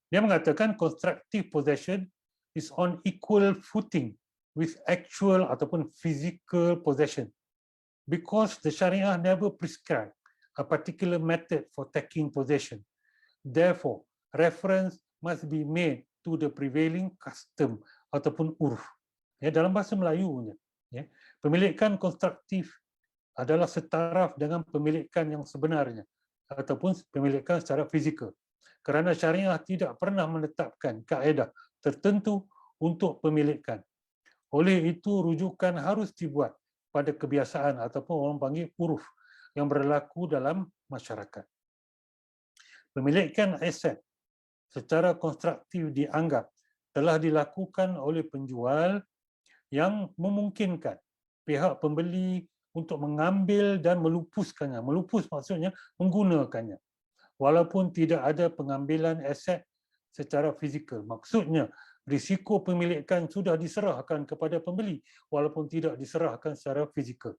Dia mengatakan constructive possession is on equal footing with actual ataupun physical possession because the Sharia never prescribed a particular method for taking possession. Therefore, reference must be made to the prevailing custom ataupun urf. Ya, dalam bahasa Melayu punya, ya, pemilikan konstruktif adalah setaraf dengan pemilikan yang sebenarnya ataupun pemilikan secara fizikal. Kerana syariah tidak pernah menetapkan kaedah tertentu untuk pemilikan. Oleh itu, rujukan harus dibuat pada kebiasaan ataupun orang panggil uruf yang berlaku dalam masyarakat. Pemilikan aset secara konstruktif dianggap telah dilakukan oleh penjual yang memungkinkan pihak pembeli untuk mengambil dan melupuskannya. Melupus maksudnya menggunakannya. Walaupun tidak ada pengambilan aset secara fizikal. Maksudnya, risiko pemilikan sudah diserahkan kepada pembeli walaupun tidak diserahkan secara fizikal.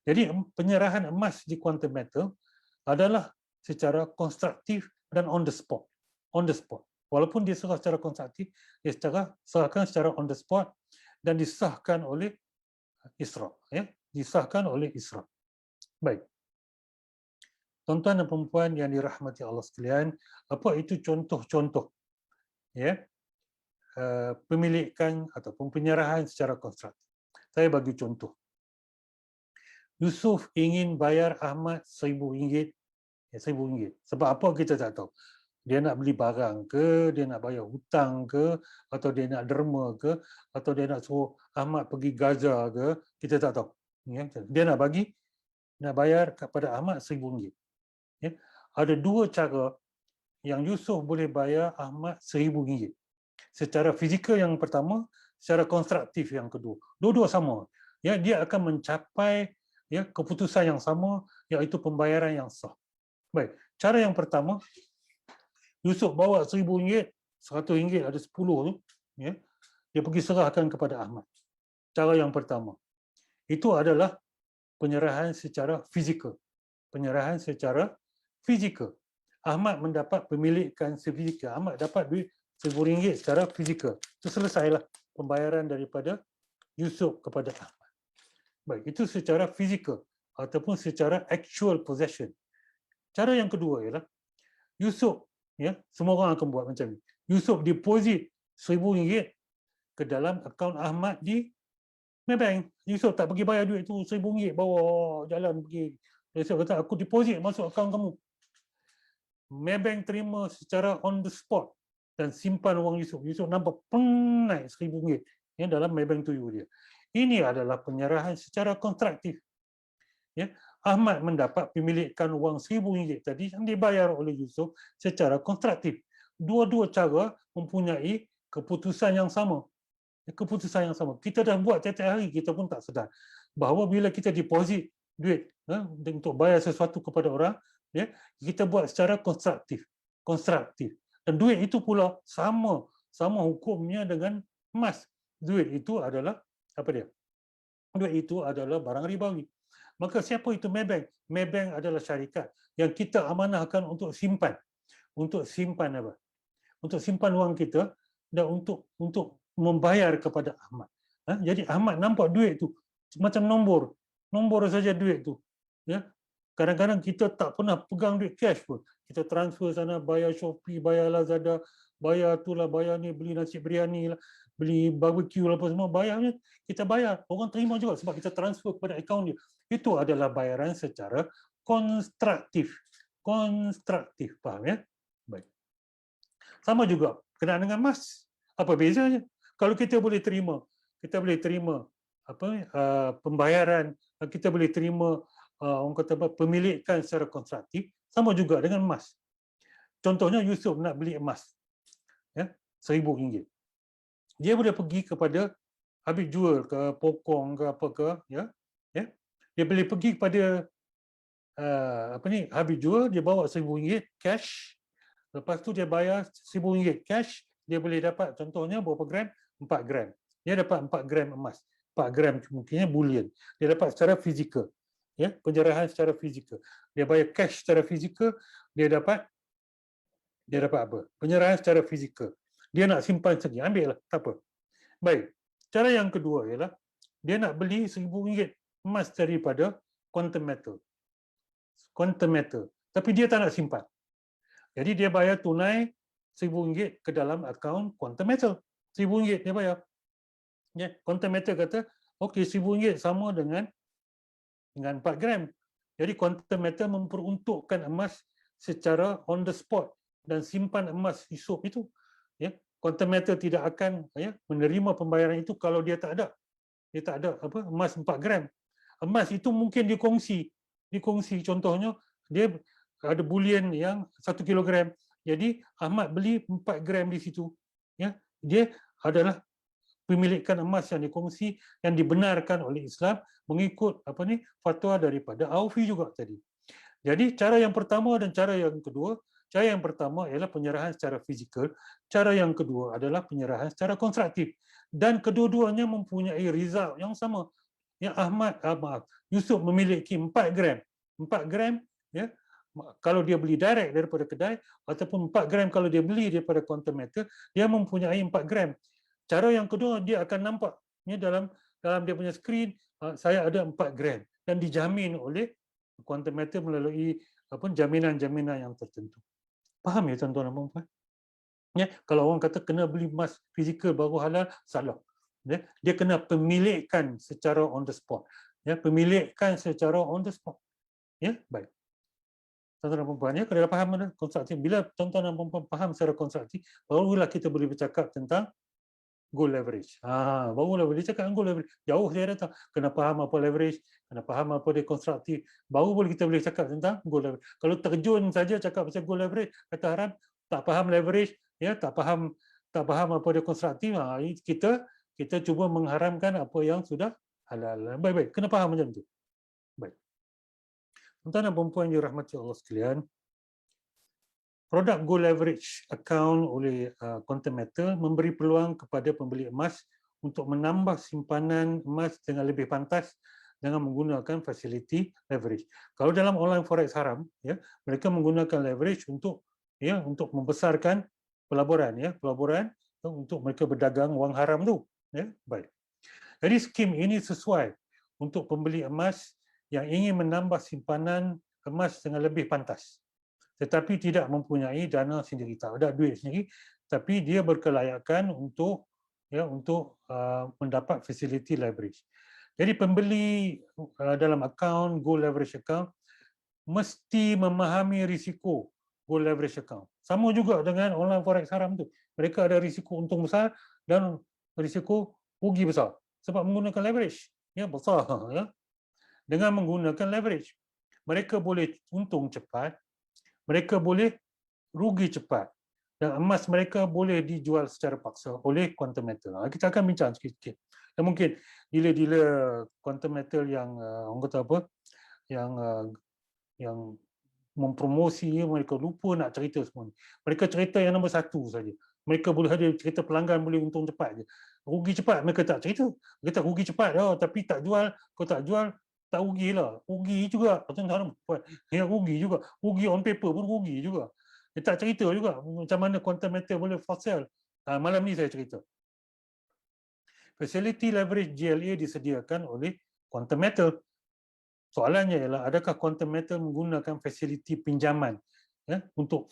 Jadi penyerahan emas di quantum metal adalah secara konstruktif dan on the spot. On the spot. Walaupun diserah secara konstruktif, dia serahkan secara on the spot dan disahkan oleh ISRA. Ya? Disahkan oleh ISRA. Baik. Tuan-tuan dan perempuan yang dirahmati Allah sekalian, apa itu contoh-contoh, ya, pemilikan ataupun penyerahan secara konstruktif? Saya bagi contoh. Yusuf ingin bayar Ahmad RM1,000, RM1,000. Sebab apa kita tak tahu. Dia nak beli barang ke, dia nak bayar hutang ke, atau dia nak derma ke, atau dia nak suruh Ahmad pergi Gaza ke, kita tak tahu. Ya, dia nak bayar kepada Ahmad RM1,000. Ya. Ada 2 cara yang Yusuf boleh bayar Ahmad RM1,000. Secara fizikal yang pertama, secara konstruktif yang kedua. Dua-dua sama. ya, dia akan mencapai ya keputusan yang sama, iaitu pembayaran yang sah. Baik, cara yang pertama, Yusuf bawa RM1,000, RM100 ada 10 tu, ya, dia pergi serahkan kepada Ahmad. Cara yang pertama, itu adalah penyerahan secara fizikal. Penyerahan secara fizikal. Ahmad mendapat pemilikan fizikal. Ahmad dapat duit RM1,000 secara fizikal. Itu selesailah pembayaran daripada Yusuf kepada Ahmad. Baik, itu secara fizikal ataupun secara actual possession. Cara yang kedua ialah Yusuf, ya, semua orang akan buat macam ni. Yusuf deposit RM1,000 ke dalam akaun Ahmad di Maybank. Yusuf tak pergi bayar duit tu RM1,000, bawa jalan pergi. Yusuf kata, aku deposit masuk akaun kamu. Maybank terima secara on the spot dan simpan wang Yusuf. Yusuf nampak naik RM1,000 ya, dalam Maybank to you dia. Ini adalah penyerahan secara kontraktif. Ya, Ahmad mendapat pemilikan wang RM1,000 tadi yang dibayar oleh Yusuf secara kontraktif. Dua-dua cara mempunyai keputusan yang sama. Keputusan yang sama. Kita dah buat tiap-tiap hari, kita pun tak sedar bahawa bila kita deposit duit untuk bayar sesuatu kepada orang, ya, kita buat secara konstruktif. Dan duit itu pula sama hukumnya dengan emas. Duit itu adalah apa dia? Duit itu adalah barang ribawi. Maka siapa itu Maybank? Maybank adalah syarikat yang kita amanahkan untuk simpan. Untuk simpan apa? Untuk simpan wang kita dan untuk membayar kepada Ahmad. Jadi Ahmad nampak duit tu macam nombor saja duit tu. Ya, kadang-kadang kita tak pernah pegang duit cash pun. Kita transfer sana, bayar Shopee, bayar Lazada, bayar tu lah, bayar ni, beli nasi biryani lah, beli barbecue lah, apa semua, bayarnya kita bayar. Orang terima juga sebab kita transfer kepada akaun dia. Itu adalah bayaran secara konstruktif. Konstruktif, faham ya? Baik. Sama juga kenaan dengan emas. Apa bezanya? Kalau kita boleh terima pembayaran, kita boleh terima orang kata apa, pemilikan secara konstruktif, sama juga dengan emas. Contohnya Yusuf nak beli emas, ya, RM1,000. Dia boleh pergi kepada Habib Jual ke Pokong ke apa ke, ya. Dia boleh pergi kepada Habib Jual, dia bawa RM1,000 cash. Lepas tu dia bayar RM1,000 cash, dia boleh dapat contohnya berapa gram? 4 gram. Dia dapat 4 gram emas. 4 gram mungkinnya bullion. Dia dapat secara fizikal. Ya, penyerahan secara fizikal. Dia bayar cash secara fizikal, dia dapat apa? Penyerahan secara fizikal. Dia nak simpan sendiri, ambil lah, tak apa. Baik. Cara yang kedua ialah dia nak beli RM1,000 emas daripada Quantum Metal. Quantum Metal. Tapi dia tak nak simpan. Jadi dia bayar tunai RM1,000 ke dalam akaun Quantum Metal. RM1,000 dia bayar. Ya, Quantum Metal kata, okey, RM1,000 sama dengan 4 gram. Jadi Quantum Metal memperuntukkan emas secara on the spot dan simpan emas Yusuf itu. Ya, Quantum Metal tidak akan menerima pembayaran itu kalau dia tak ada emas 4 gram. Emas itu mungkin dikongsi. Contohnya dia ada bullion yang 1 kilogram. Jadi Ahmad beli 4 gram di situ. Ya, dia adalah pemilikan emas yang dikongsi yang dibenarkan oleh Islam mengikut fatwa daripada Aufi juga tadi. Jadi cara yang pertama dan cara yang kedua, cara yang pertama ialah penyerahan secara fizikal, cara yang kedua adalah penyerahan secara konstruktif dan kedua-duanya mempunyai result yang sama. Ya, Yusuf memiliki 4 gram. 4 gram ya, kalau dia beli direct daripada kedai ataupun 4 gram kalau dia beli daripada Quantum Metal, dia mempunyai 4 gram. Cara yang kedua, dia akan nampak dalam dia punya skrin, saya ada 4 gram dan dijamin oleh Quantum Metal melalui jaminan-jaminan yang tertentu. Faham ya tuan-tuan dan puan-puan? Ya, kalau orang kata kena beli emas fizikal baru halal, salah. Ya, dia kena pemilikan secara on the spot. Ya, pemilikan secara on the spot. Ya, baik. Tuan-tuan dan puan-puan, ya, kalau dah faham konstruktif, bila tuan-tuan dan puan-puan faham secara konstruktif, barulah kita boleh bercakap tentang goal leverage. Barulah boleh cakap goal leverage. Jauh dia datang. Kena faham apa leverage, kena faham apa dia konstruktif. Baru kita boleh cakap tentang goal leverage. Kalau terjun saja cakap pasal goal leverage, kata haram, tak faham leverage, ya, tak faham apa dia konstruktif, kita cuba mengharamkan apa yang sudah halal. Baik-baik, kena faham macam tu. Baik. Tuan-tuan dan puan-puan yang dirahmati Allah sekalian, produk gold leverage account oleh quantum metal memberi peluang kepada pembeli emas untuk menambah simpanan emas dengan lebih pantas dengan menggunakan fasiliti leverage. Kalau dalam online forex haram, ya, mereka menggunakan leverage untuk membesarkan pelaburan, untuk mereka berdagang wang haram tu, ya. Baik. Jadi skim ini sesuai untuk pembeli emas yang ingin menambah simpanan emas dengan lebih pantas, tetapi tidak mempunyai dana sendiri, tak ada duit sendiri, tapi dia berkelayakan untuk mendapat fasiliti leverage. Jadi pembeli dalam akaun gold leverage account mesti memahami risiko gold leverage account. Sama juga dengan online forex haram tu. Mereka ada risiko untung besar dan risiko rugi besar sebab menggunakan leverage. Ya, besar, ya. Dengan menggunakan leverage, mereka boleh untung cepat, mereka boleh rugi cepat, dan emas mereka boleh dijual secara paksa oleh quantum metal. Kita akan bincang sikit-sikit. Dan mungkin dealer-dealer quantum metal yang orang kata apa, yang mempromosi, mereka lupa nak cerita semua ni. Mereka cerita yang nombor satu saja. Mereka boleh ada cerita pelanggan boleh untung cepat je. Rugi cepat mereka tak cerita. Mereka tak rugi cepat, tapi tak jual, kau tak jual, tak rugilah. Rugi juga. Ya, rugi juga. Rugi on paper pun rugi juga. Dia tak cerita juga macam mana quantum metal boleh for sale. Malam ni saya cerita. Facility leverage GLA disediakan oleh quantum metal. Soalannya ialah, adakah quantum metal menggunakan fasiliti pinjaman, ya, untuk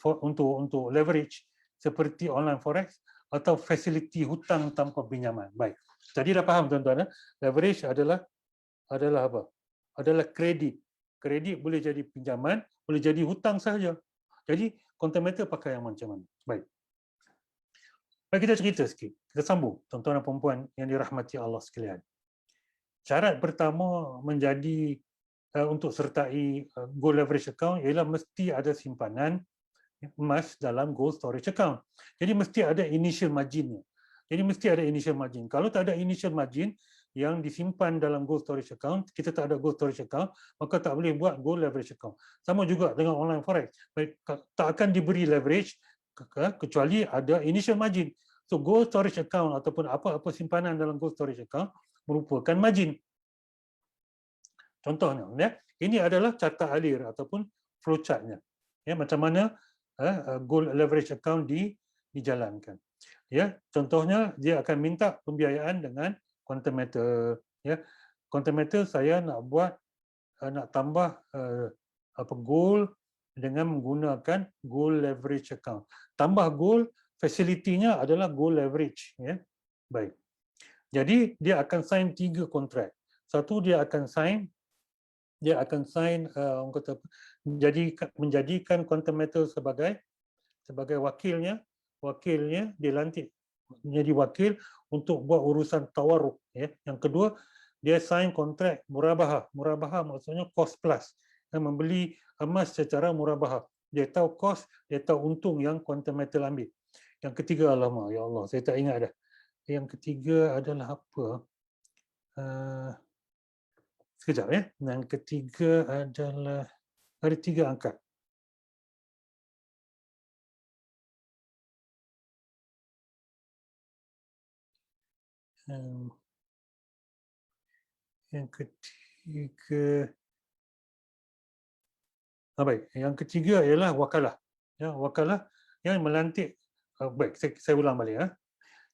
leverage seperti online forex atau fasiliti hutang tanpa pinjaman? Baik. Jadi dah faham tuan-tuan, leverage adalah apa? Adalah kredit. Kredit boleh jadi pinjaman, boleh jadi hutang sahaja. Jadi quantum metal pakai yang macam mana? Baik. Baik, kita cerita sikit. Kita sambung, tuan-tuan dan puan-puan yang dirahmati Allah sekalian. Syarat pertama untuk sertai gold leverage account ialah mesti ada simpanan emas dalam gold storage account. Jadi mesti ada initial margin. Jadi mesti ada initial margin. Kalau tak ada initial margin yang disimpan dalam gold storage account, kita tak ada gold storage account, maka tak boleh buat gold leverage account. Sama juga dengan online forex. Tak akan diberi leverage kecuali ada initial margin. So gold storage account ataupun apa-apa simpanan dalam gold storage account merupakan margin. Contohnya, ya, ini adalah carta alir ataupun flowchart-nya. Ya, macam mana gold leverage account dijalankan. Ya, contohnya dia akan minta pembiayaan dengan quantum metal. Ya, quantum metal saya nak tambah gold dengan menggunakan gold leverage account. Tambah gold, fasilitinya adalah gold leverage. Ya, baik. Jadi dia akan sign 3 kontrak. Satu, dia akan sign orang kata menjadikan quantum metal sebagai wakilnya, dilantik menjadi wakil untuk buat urusan tawarruk, ya. Yang kedua, dia sign kontrak murabahah. Murabahah maksudnya cost plus, membeli emas secara murabahah. Dia tahu cost, dia tahu untung yang quantum metal ambil. Yang ketiga, alamak, ya Allah, saya tak ingat dah. Yang ketiga adalah apa? Sekejap, ya. Yang ketiga adalah ada 3 angka. Yang ketiga, baik. Yang ketiga ialah wakalah. Ya, wakalah yang melantik. Baik, saya ulang balik.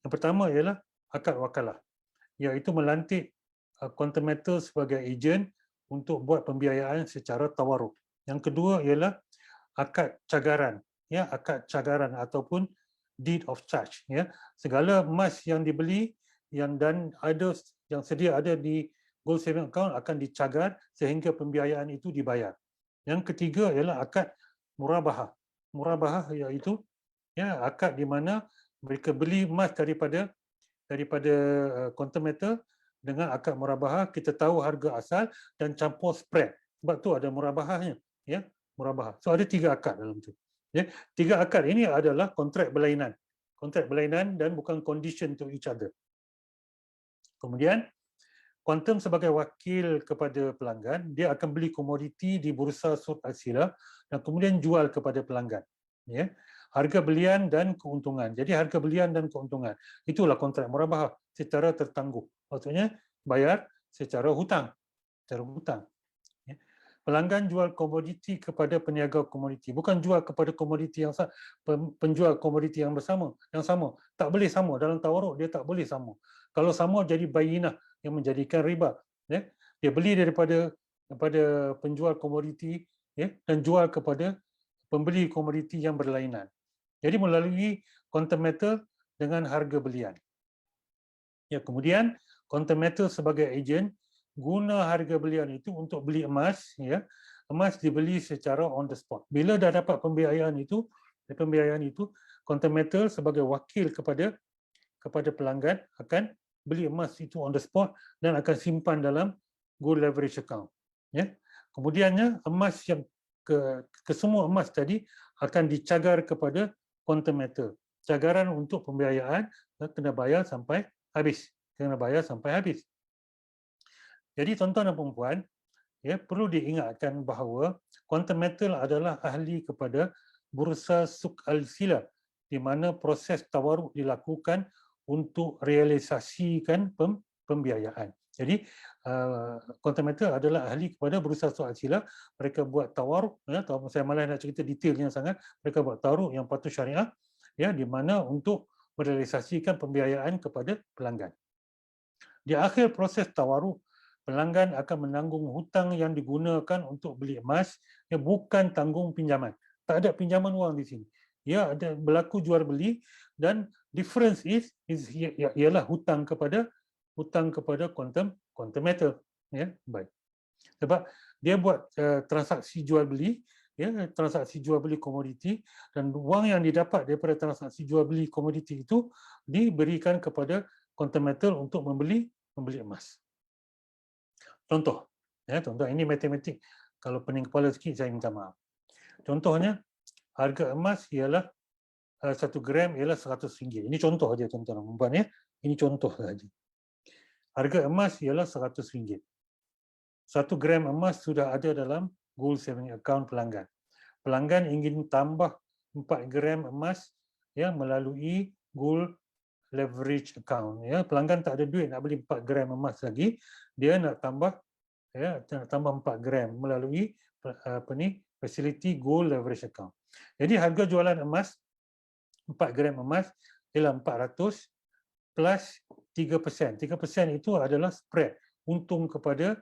Yang pertama ialah akad wakalah, iaitu melantik quantum metal sebagai ejen untuk buat pembiayaan secara tawaruk. Yang kedua ialah akad cagaran, ya, akad cagaran ataupun deed of charge, ya. Segala emas yang dibeli yang sedia ada di gold saving account akan dicagar sehingga pembiayaan itu dibayar. Yang ketiga ialah akad murabahah. Murabahah iaitu, ya, akad di mana mereka beli emas daripada quantum metal. Dengan akad murabahah kita tahu harga asal dan campur spread. Sebab tu ada murabahahnya, ya, murabahah. So ada 3 akad dalam tu. Ya, 3 akad ini adalah kontrak berlainan. Kontrak berlainan dan bukan condition to each other. Kemudian Quantum sebagai wakil kepada pelanggan, dia akan beli komoditi di Bursa Suq Al-Sila dan kemudian jual kepada pelanggan. Ya. Harga belian dan keuntungan. Jadi harga belian dan keuntungan. Itulah kontrak murabahah secara tertangguh. Maksudnya bayar secara hutang. Secara hutang. Ya. Pelanggan jual komoditi kepada peniaga komoditi. Bukan jual kepada komoditi yang penjual komoditi yang sama. Tak boleh sama. Dalam tawaruk dia tak boleh sama. Kalau sama jadi bayinah yang menjadikan riba. Ya. Dia beli daripada penjual komoditi, ya, dan jual kepada pembeli komoditi yang berlainan. Jadi melalui quantum metal dengan harga belian. Ya, kemudian quantum metal sebagai ejen guna harga belian itu untuk beli emas. Ya, emas dibeli secara on the spot. Bila dah dapat pembiayaan itu, quantum metal sebagai wakil kepada pelanggan akan beli emas itu on the spot dan akan simpan dalam gold leverage account. Ya. Kemudiannya emas yang ke semua emas tadi akan dicagar kepada quantum metal. Cagaran untuk pembiayaan kena bayar sampai habis. Jadi tuan-tuan dan puan-puan, ya, perlu diingatkan bahawa quantum metal adalah ahli kepada Bursa Suq Al-Sila di mana proses tawaruk dilakukan untuk realisasikan pembiayaan. Jadi quantum metal adalah ahli kepada Bursa Suq Al-Sila. Mereka buat tawaruk, ya, saya malas nak cerita detailnya sangat. Mereka buat tawaruk yang patut syariah, ya, di mana untuk merealisasikan pembiayaan kepada pelanggan. Di akhir proses tawaruk, pelanggan akan menanggung hutang yang digunakan untuk beli emas, ya, bukan tanggung pinjaman. Tak ada pinjaman wang di sini. Ya, ada berlaku jual beli dan difference ialah hutang kepada quantum metal. Ya, baik. Sebab dia buat transaksi jual beli, ya, transaksi jual beli komoditi, dan wang yang didapat daripada transaksi jual beli komoditi itu diberikan kepada quantum metal untuk membeli emas. Contoh, ya, contoh ini matematik. Kalau pening kepala sikit saya minta maaf. Contohnya, harga emas ialah 1 gram ialah RM100. Ini contoh saja tuan-tuan, ya. Ini contoh saja. Harga emas ialah RM100. 1 gram emas sudah ada dalam gold saving account pelanggan. Pelanggan ingin tambah 4 gram emas, ya, melalui gold leverage account. Ya, pelanggan tak ada duit nak beli 4 gram emas lagi, dia nak tambah 4 gram melalui facility gold leverage account. Jadi harga jualan emas 4 gram emas ialah 400 plus 3%. 3% itu adalah spread, untung kepada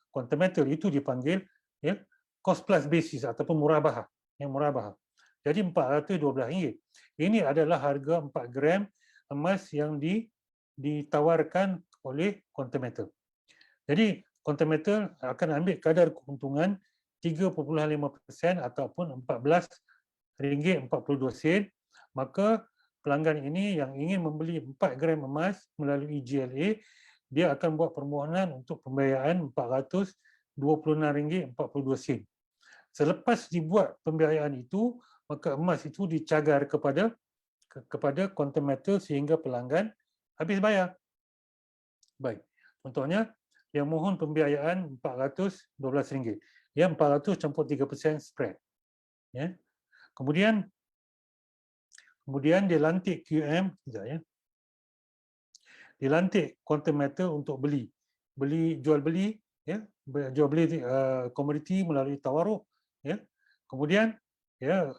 quantum metal. Itu dipanggil, ya, cost plus basis ataupun murabahah. Yang murabahah. Jadi RM412. Ini adalah harga 4 gram emas yang ditawarkan oleh quantum metal. Jadi quantum metal akan ambil kadar keuntungan 3.5% ataupun RM14.42. Maka pelanggan ini yang ingin membeli 4 gram emas melalui GLA, dia akan buat permohonan untuk pembiayaan RM426.42. Selepas dibuat pembiayaan itu, maka emas itu dicagar kepada quantum metal sehingga pelanggan habis bayar. Baik. Contohnya, yang mohon pembiayaan RM412. Ya, 400 campur 3% spread. Ya. Kemudian dia lantik QM, ya. Dilantik quantum metal untuk jual beli, ya, jual beli komoditi melalui tawaruk, ya. Kemudian, ya,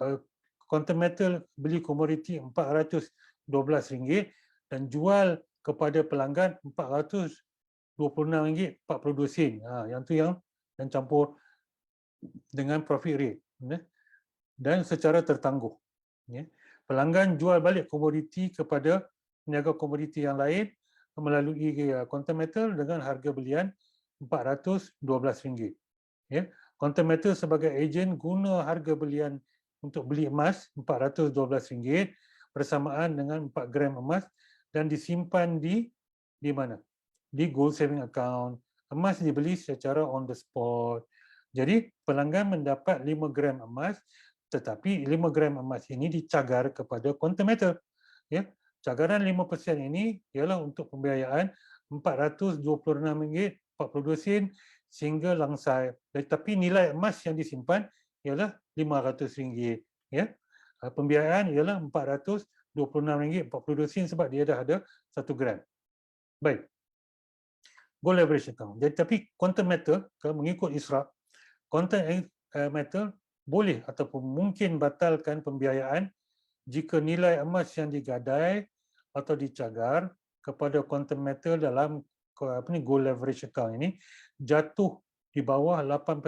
quantum metal beli komoditi RM412 dan jual kepada pelanggan RM426.42. Yang tu yang campur dengan profit rate, ya, dan secara tertangguh. Ya. Pelanggan jual balik komoditi kepada peniaga komoditi yang lain melalui quantum metal dengan harga belian RM412. Ya. Quantum metal sebagai ejen guna harga belian untuk beli emas RM412 bersamaan dengan 4 gram emas dan disimpan di mana? Di gold saving account. Emas dibeli secara on the spot. Jadi pelanggan mendapat 5 gram emas, tetapi 5 gram emas ini dicagar kepada quantum metal. Ya. Cagaran 5% ini ialah untuk pembiayaan RM426.42 sehingga langsai. Tapi nilai emas yang disimpan ialah RM500, ya. Pembiayaan ialah RM426.42 sebab dia dah ada 1 gram. Baik. Gold leverage account. Jadi tapi quantum metal kalau mengikut ISRA, quantum metal boleh ataupun mungkin batalkan pembiayaan jika nilai emas yang digadai atau dicagar kepada quantum metal dalam gold leverage account ini jatuh di bawah 8%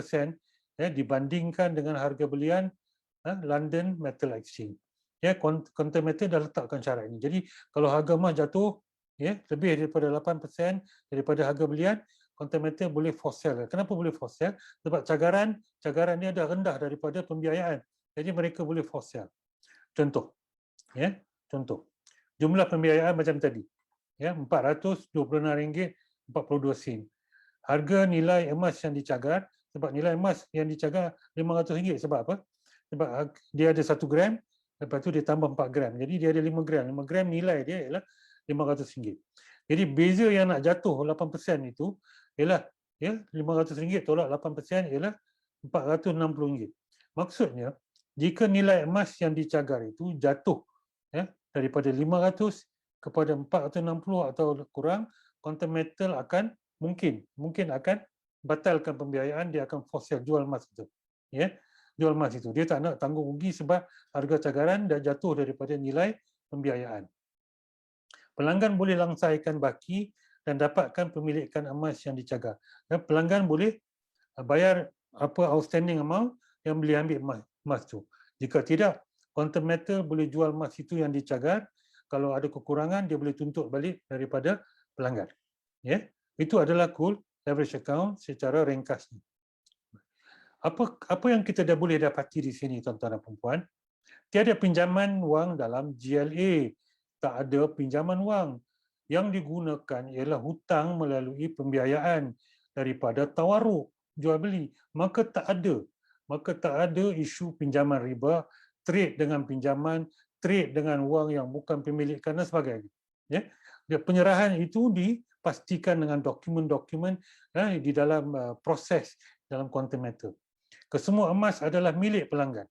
dibandingkan dengan harga belian London Metal Exchange. Quantum metal dah letakkan syarat ini. Jadi kalau harga emas jatuh lebih daripada 8% daripada harga belian, quantum metal boleh force sell. Kenapa boleh force sell? Sebab cagaran dia dah rendah daripada pembiayaan. Jadi mereka boleh force sell. Contoh, jumlah pembiayaan macam tadi, RM426.42. Harga nilai emas yang dicagar, sebab nilai emas yang dicagar RM500. Sebab apa? Sebab dia ada 1 gram, lepas tu dia tambah 4 gram. Jadi dia ada 5 gram. 5 gram nilai dia ialah RM500. Jadi beza yang nak jatuh 8% itu ialah RM500 tolak 8% ialah RM460. Maksudnya, jika nilai emas yang dicagar itu jatuh daripada 500 kepada 460 atau kurang, quantum metal akan mungkin akan batalkan pembiayaan, dia akan force sell, jual emas itu. Jual emas itu. Dia tak nak tanggung rugi sebab harga cagaran dah jatuh daripada nilai pembiayaan. Pelanggan boleh langsaikan baki dan dapatkan pemilikan emas yang dicagar. Pelanggan boleh bayar apa outstanding amount yang boleh ambil emas tu. Jika tidak, quantum metal boleh jual emas itu yang dicagar. Kalau ada kekurangan, dia boleh tuntut balik daripada pelanggan. Itu adalah gold leverage account secara ringkasnya. Apa yang kita dah boleh dapati di sini, tuan-tuan dan puan-puan? Tiada pinjaman wang dalam GLA. Tak ada pinjaman wang. Yang digunakan ialah hutang melalui pembiayaan daripada tawaruk, jual beli. Maka tak ada isu pinjaman riba, trade dengan pinjaman, trade dengan wang yang bukan pemilikan dan sebagainya. Penyerahan itu dipastikan dengan dokumen-dokumen di dalam proses dalam quantum metal. Kesemua emas adalah milik pelanggan.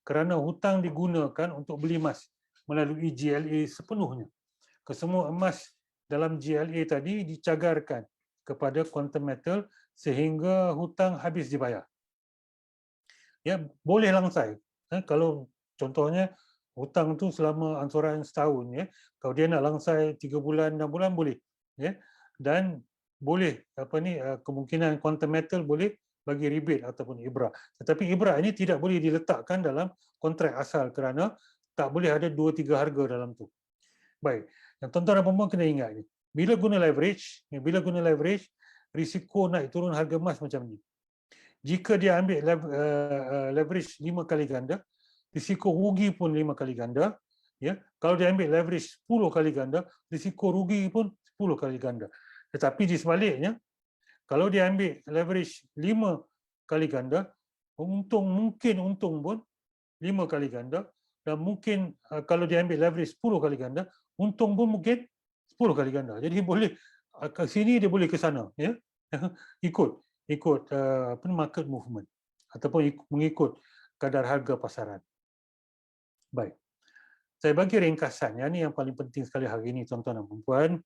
Kerana hutang digunakan untuk beli emas melalui GLA sepenuhnya. Kesemua emas dalam GLA tadi dicagarkan kepada quantum metal sehingga hutang habis dibayar. Boleh langsai. Kalau contohnya hutang tu selama ansuran setahun, kalau dia nak langsai 3 bulan, 6 bulan boleh. Dan boleh kemungkinan quantum metal boleh bagi rebate ataupun ibrah. Tetapi ibrah ini tidak boleh diletakkan dalam kontrak asal kerana tak boleh ada 2-3 harga dalam tu. Baik, yang tuan-tuan dan puan-puan kena ingat ni. Bila guna leverage, risiko naik turun harga emas macam ni. Jika dia ambil leverage 5 kali ganda, risiko rugi pun 5 kali ganda. Kalau dia ambil leverage 10 kali ganda, risiko rugi pun 10 kali ganda. Tetapi di sebaliknya, kalau dia ambil leverage 5 kali ganda, mungkin untung pun 5 kali ganda, dan mungkin kalau dia ambil leverage 10 kali ganda, untung pun mungkin 10 kali ganda. Jadi boleh ke sini, dia boleh ke sana. Ikut market movement ataupun mengikut kadar harga pasaran. Baik. Saya bagi ringkasan. Ini yang paling penting sekali hari ini, tuan-tuan dan puan-puan.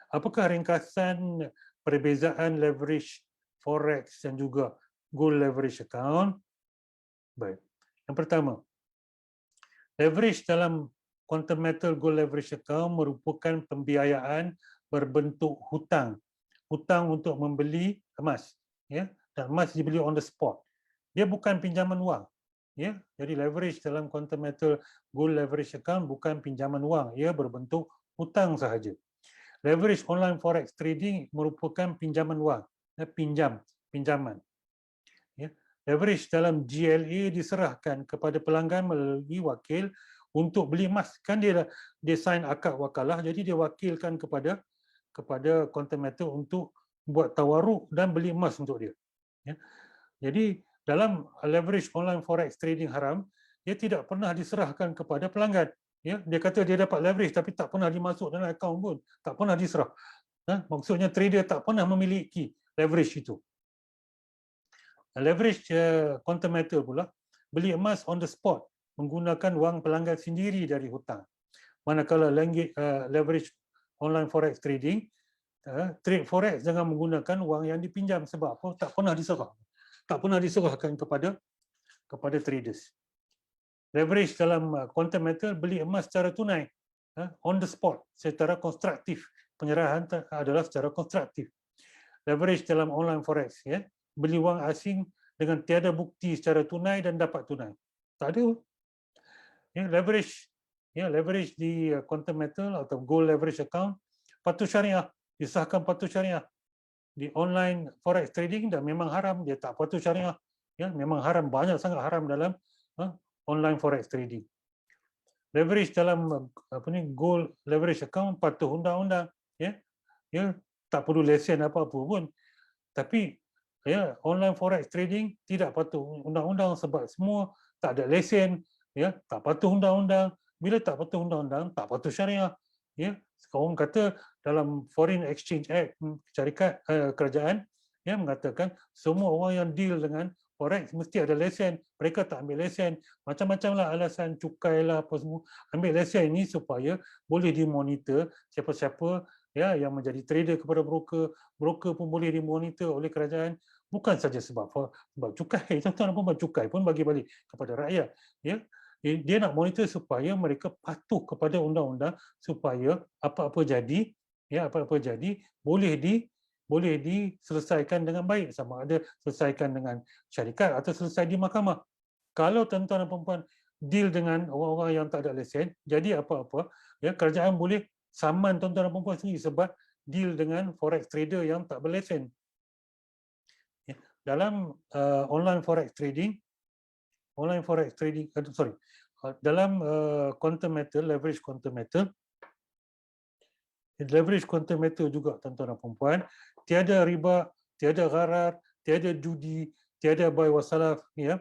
Apakah ringkasan perbezaan leverage forex dan juga gold leverage account? Baik. Yang pertama, leverage dalam quantum metal gold leverage account merupakan pembiayaan berbentuk hutang. Hutang untuk membeli emas. Dan emas dibeli on the spot. Dia bukan pinjaman wang. Jadi leverage dalam quantum metal gold leverage account bukan pinjaman wang. Ia berbentuk hutang sahaja. Leverage online forex trading merupakan pinjaman wang. Pinjaman. Leverage dalam GLA diserahkan kepada pelanggan melalui wakil untuk beli emas. Kan dia sign akad wakalah, jadi dia wakilkan kepada quantum metal untuk buat tawaruk dan beli emas untuk dia. Jadi dalam leverage online forex trading haram, dia tidak pernah diserahkan kepada pelanggan. Ya, dia kata dia dapat leverage tapi tak pernah dimasuk dalam akaun pun, tak pernah diserah. Maksudnya trader tak pernah memiliki leverage itu. Leverage quantum metal pula, beli emas on the spot menggunakan wang pelanggan sendiri dari hutang. Manakala leverage online forex trading, trade forex jangan menggunakan wang yang dipinjam sebab apa? Tak pernah diserah. Tak pernah diserahkan kepada traders. Leverage dalam quantum metal, beli emas secara tunai, on the spot, secara konstruktif. Penyerahan adalah secara konstruktif. Leverage dalam online forex, ya, beli wang asing dengan tiada bukti secara tunai dan dapat tunai. Tak ada. Ya, leverage di quantum metal atau gold leverage account, patuh syariah, disahkan patuh syariah. Di online forex trading dah memang haram, dia tak patuh syariah. Ya, memang haram, banyak sangat haram dalam online forex trading. Leverage dalam gold leverage account patuh undang-undang, ya, tak perlu lesen apa-apa pun. Tapi ya, online forex trading tidak patuh undang-undang sebab semua tak ada lesen, ya, tak patuh undang-undang. Bila tak patuh undang-undang, tak patuh syariah. Ya, orang kata dalam Foreign Exchange Act, syarikat kerajaan, ya, mengatakan semua orang yang deal dengan forex mesti ada lesen. Mereka tak ambil lesen. Macam-macam lah alasan, cukai lah, apa semua. Ambil lesen ini supaya boleh dimonitor siapa-siapa, ya, yang menjadi trader kepada broker. Broker pun boleh dimonitor oleh kerajaan. Bukan saja sebab cukai. Tuan-tuan dan puan, cukai pun bagi balik kepada rakyat. Ya, dia nak monitor supaya mereka patuh kepada undang-undang, supaya apa-apa jadi, ya, apa-apa jadi boleh diselesaikan dengan baik, sama ada selesaikan dengan syarikat atau selesai di mahkamah. Kalau tuan-tuan dan puan deal dengan orang-orang yang tak ada lesen, jadi apa-apa, ya, kerajaan boleh saman tuan-tuan dan puan sendiri sebab deal dengan forex trader yang tak berlesen. Ya, dalam online forex trading, dalam quantum metal, leverage quantum metal juga, tuan-tuan dan puan, tiada riba, tiada gharar, tiada judi, tiada buy wassalaf, ya.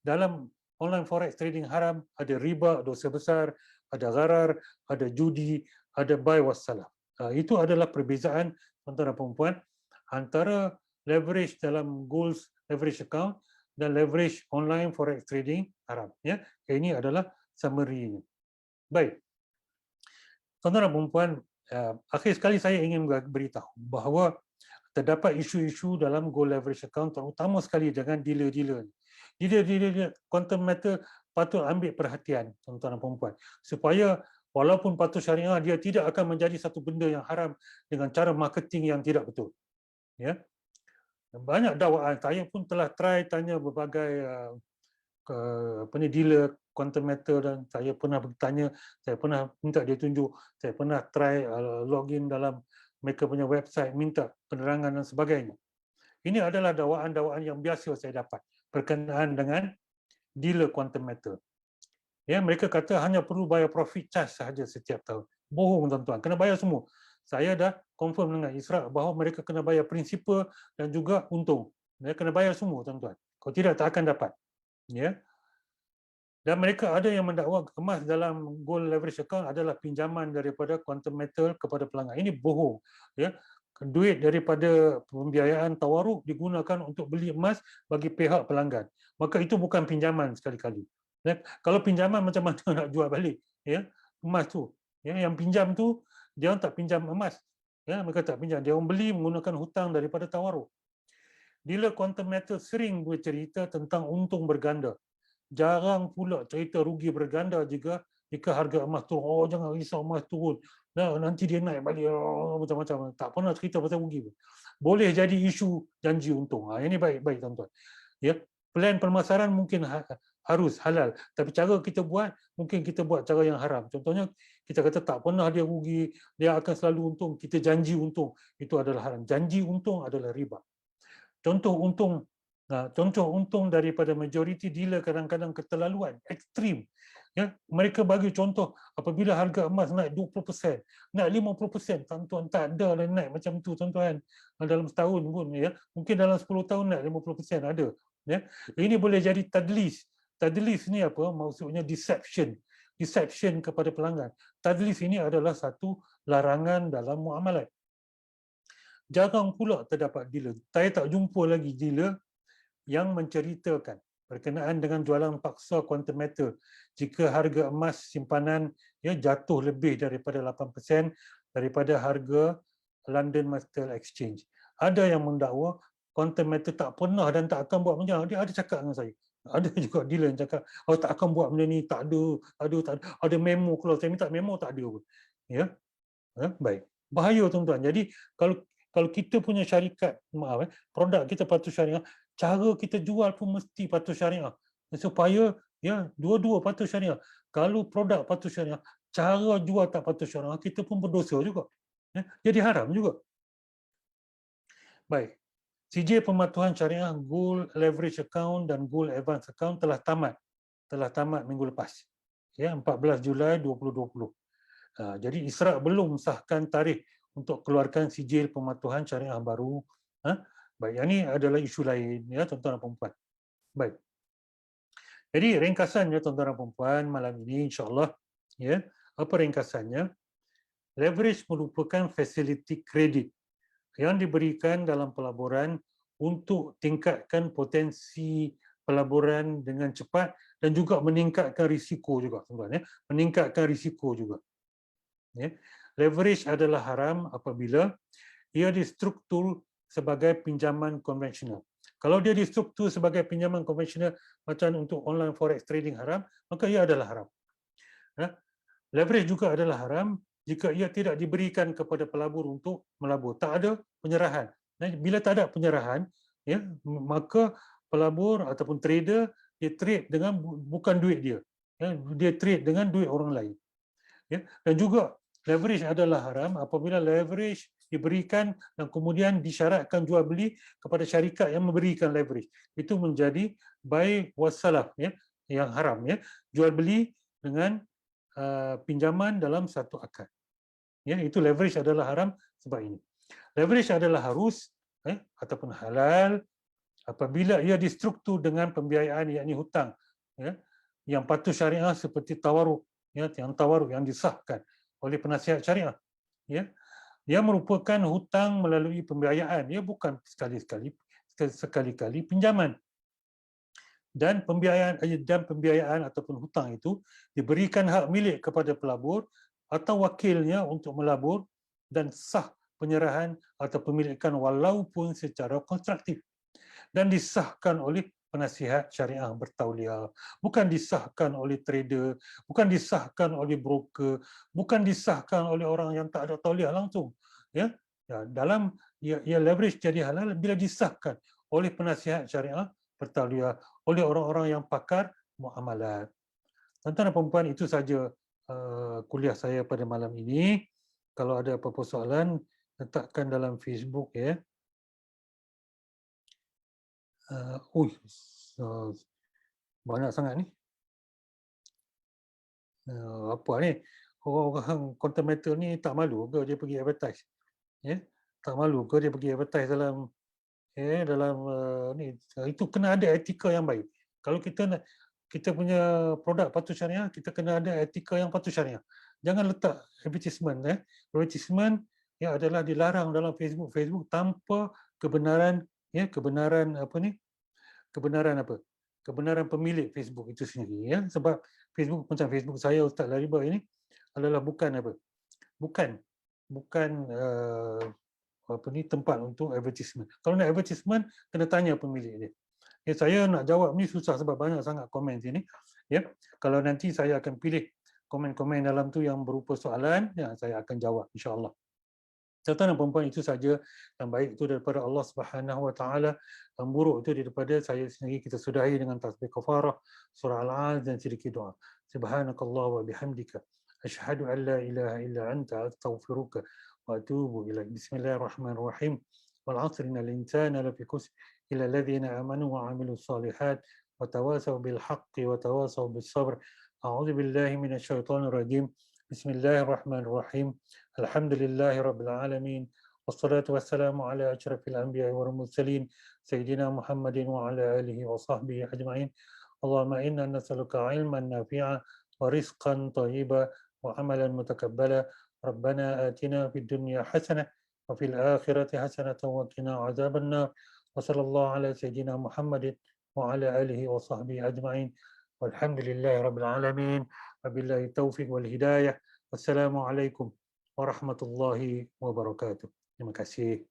Dalam online forex trading haram, ada riba, dosa besar, ada gharar, ada judi, ada buy wassalaf. Itu adalah perbezaan, tuan-tuan dan puan, antara leverage dalam gold leverage account dan leverage online forex trading haram. Ya, ini adalah summary-nya. Baik, tuan-tuan dan puan, akhir sekali saya ingin beritahu bahawa terdapat isu-isu dalam gold leverage account, terutama sekali dengan dealer-dealer. Dealer-dealer quantum metal patut ambil perhatian, tuan-tuan dan puan, supaya walaupun patuh syariah, dia tidak akan menjadi satu benda yang haram dengan cara marketing yang tidak betul. Ya, banyak dakwaan, saya pun telah try tanya berbagai dealer quantum metal dan saya pernah bertanya, saya pernah minta dia tunjuk, saya pernah try login dalam mereka punya website, minta penerangan dan sebagainya. Ini adalah dakwaan-dakwaan yang biasa saya dapat berkenaan dengan dealer quantum metal. Ya, mereka kata hanya perlu bayar profit charge sahaja setiap tahun. Bohong, tuan-tuan, kena bayar semua. Saya dah confirm dengan Isra bahawa mereka kena bayar prinsipal dan juga untung. Mereka kena bayar semua, tuan-tuan. Kalau tidak, tak akan dapat. Ya. Dan mereka ada yang mendakwa emas dalam gold leverage account adalah pinjaman daripada quantum metal kepada pelanggan. Ini bohong. Ya. Duit daripada pembiayaan tawaruk digunakan untuk beli emas bagi pihak pelanggan. Maka itu bukan pinjaman sekali-kali. Ya. Kalau pinjaman, macam mana nak jual balik, ya, emas tu? Ya, yang pinjam tu dia orang tak pinjam emas. Ya, mereka tak pinjam. Dia orang beli menggunakan hutang daripada tawaruk. Dealer quantum metal sering bercerita tentang untung berganda. Jarang pula cerita rugi berganda jika harga emas turun. Oh, jangan risau emas turun. Nah, nanti dia naik balik. Oh, macam-macam. Tak pernah cerita pasal rugi. Boleh jadi isu janji untung. Ini baik-baik, tuan-tuan. Ya, plan pemasaran mungkin harus halal, tapi cara kita buat, mungkin kita buat cara yang haram. Contohnya, kita kata tak pernah dia rugi, dia akan selalu untung, kita janji untung, itu adalah haram. Janji untung adalah riba. Contoh untung daripada majoriti dealer kadang-kadang keterlaluan, ekstrim. Ya, mereka bagi contoh apabila harga emas naik 20%, naik 50%, tuan-tuan, tak ada lah naik macam tu, tuan-tuan. Dalam setahun pun, ya, mungkin dalam 10 tahun naik 50% ada. Ya. Ini boleh jadi tadlis. Tadlis ni apa? Maksudnya deception. deception kepada pelanggan. Tadlis ini adalah satu larangan dalam muamalat. Jarang pula terdapat dealer. Saya tak jumpa lagi dealer yang menceritakan berkenaan dengan jualan paksa quantum metal jika harga emas simpanan jatuh lebih daripada 8% daripada harga London Metal Exchange. Ada yang mendakwa quantum metal tak pernah dan tak akan buat macam. Dia ada cakap dengan saya. Ada juga dealer yang cakap, oh tak akan buat benda ni, tak ada. Ada memo keluar. Saya minta memo, tak ada pun. Ya, baik. Bahaya tuan-tuan. Jadi kalau kita punya syarikat, produk kita patuh syariah, cara kita jual pun mesti patuh syariah. Supaya dua-dua patuh syariah. Kalau produk patuh syariah, cara jual tak patuh syariah, kita pun berdosa juga. Jadi haram juga. Baik. Sijil pematuhan syariah Gold Leverage Account dan Gold Advance Account telah tamat minggu lepas. 14 Julai 2020. Jadi Isra' belum sahkan tarikh untuk keluarkan sijil pematuhan syariah baru. Baik, yang ini adalah isu lain tuan-tuan dan puan-puan. Baik. Jadi ringkasannya tuan-tuan dan puan-puan malam ini insya-Allah apa ringkasannya? Leverage merupakan fasiliti kredit yang diberikan dalam pelaburan untuk tingkatkan potensi pelaburan dengan cepat dan juga meningkatkan risiko juga, tuan-tuan. Meningkatkan risiko juga. Leverage adalah haram apabila ia distruktur sebagai pinjaman konvensional. Kalau dia distruktur sebagai pinjaman konvensional macam untuk online forex trading haram, maka ia adalah haram. Leverage juga adalah haram jika ia tidak diberikan kepada pelabur untuk melabur. Tak ada penyerahan. Bila tak ada penyerahan, maka pelabur ataupun trader dia trade dengan bukan duit dia. Dia trade dengan duit orang lain. Dan juga leverage adalah haram apabila leverage diberikan dan kemudian disyaratkan jual beli kepada syarikat yang memberikan leverage. Itu menjadi bai wassalaf yang haram. Jual beli dengan pinjaman dalam satu akad. Itu leverage adalah haram sebab ini. Leverage adalah harus ataupun halal apabila ia distruktur dengan pembiayaan yakni hutang yang patuh syariah seperti tawaruk yang disahkan oleh penasihat syariah. Ia merupakan hutang melalui pembiayaan, bukan sekali-kali pinjaman. Dan pembiayaan ataupun hutang itu diberikan hak milik kepada pelabur atau wakilnya untuk melabur dan sah penyerahan atau pemilikan walaupun secara konstruktif dan disahkan oleh penasihat syariah bertauliah, bukan disahkan oleh trader, bukan disahkan oleh broker, bukan disahkan oleh orang yang tak ada tauliah langsung. Dalam leverage jadi halal bila disahkan oleh penasihat syariah bertauliah, oleh orang-orang yang pakar muamalat. Tuan-tuan dan puan-puan, itu saja kuliah saya pada malam ini. Kalau ada apa-apa soalan, letakkan dalam Facebook banyak sangat ni. Apa ni? Orang content metal ni tak malu ke dia pergi advertise? Tak malu ke dia pergi advertise dalam ni? Itu kena ada etika yang baik. Kalau kita punya produk patuh syariah, kita kena ada etika yang patuh syariah. Jangan letak advertisement. Advertisement adalah dilarang dalam Facebook tanpa kebenaran kebenaran pemilik Facebook itu sendiri. Sebab Facebook macam Facebook saya Ustaz Lariba ini adalah bukan tempat untuk advertisement. Kalau nak advertisement kena tanya pemilik dia. Saya nak jawab ni susah sebab banyak sangat komen sini. Kalau nanti saya akan pilih komen-komen dalam tu yang berupa soalan, saya akan jawab insya-Allah. Tuan-tuan dan puan-puan, itu saja. Yang baik itu daripada Allah Subhanahu Wa Taala, yang buruk itu daripada saya sendiri. Kita sudahi dengan tasbih kafarah, surah Al-Alaq dan sedikit doa. Subhanakallah wa bihamdika, asyhadu an la ilaha illa anta, astaghfiruka wa atubu ilaik. Bismillahirrahmanirrahim. Wal 'asri innal insana lafi khusr illa alladhina amanu wa 'amilus shalihat wa tawasaw bil haqqi wa tawasaw bis sabr. A'udzu billahi minasy syaithanir rajim. Bismillahirrahmanirrahim. Alhamdulillahi rabbil alamin. Wassalatu wassalamu ala asyrafil anbiya'i wal mursalin sayyidina Muhammadin wa ala alihi wa sahbihi ajma'in. Allahumma inna nas'aluka ilman nafi'a ورزقا طيبا وعملا متقبلا. ربنا آتنا في الدنيا حسنة وفي الآخرة حسنة وقنا عذاب النار. وصلى الله على سيدنا محمد وعلى آله وصحبه أجمعين والحمد لله رب العالمين وبالله التوفيق والهداية. والسلام عليكم ورحمة الله وبركاته. Terima kasih.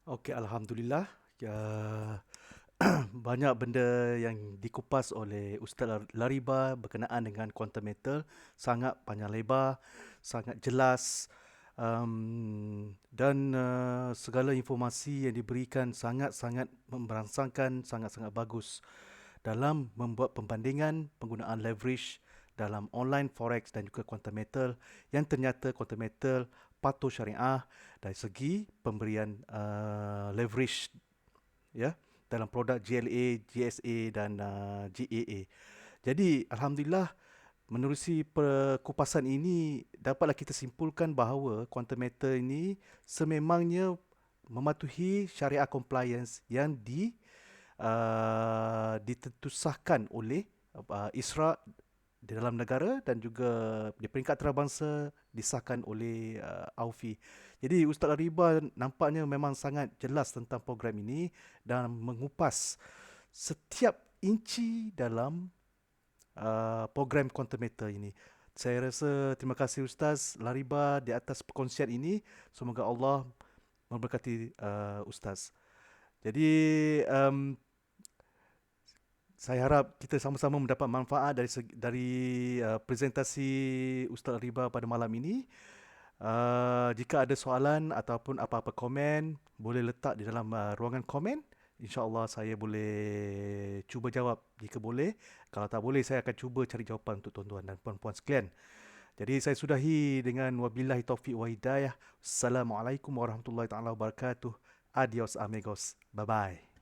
Okey, alhamdulillah. Ya, banyak benda yang dikupas oleh Ustaz Lariba berkenaan dengan quantum metal, sangat panjang lebar, sangat jelas, dan segala informasi yang diberikan sangat-sangat memberangsangkan, sangat-sangat bagus dalam membuat pembandingan penggunaan leverage dalam online forex dan juga quantum metal, yang ternyata quantum metal patuh syariah dari segi pemberian leverage, ya, dalam produk GLA, GSA dan GAA. Jadi alhamdulillah, menerusi perkupasan ini dapatlah kita simpulkan bahawa quantum metal ini sememangnya mematuhi syariah compliance yang ditentusahkan oleh ISRA di dalam negara, dan juga di peringkat antarabangsa disahkan oleh AUFI. Jadi Ustaz Lariba nampaknya memang sangat jelas tentang program ini dan mengupas setiap inci dalam program quantum meter ini. Saya rasa terima kasih Ustaz Lariba di atas perkongsian ini. Semoga Allah memberkati Ustaz. Jadi saya harap kita sama-sama mendapat manfaat dari presentasi Ustaz Riba pada malam ini. Jika ada soalan ataupun apa-apa komen, boleh letak di dalam ruangan komen. InsyaAllah saya boleh cuba jawab jika boleh. Kalau tak boleh, saya akan cuba cari jawapan untuk tuan-tuan dan puan-puan sekalian. Jadi saya sudahi dengan wabillahi taufiq wa hidayah. Assalamualaikum warahmatullahi taala wabarakatuh. Adios amigos. Bye-bye.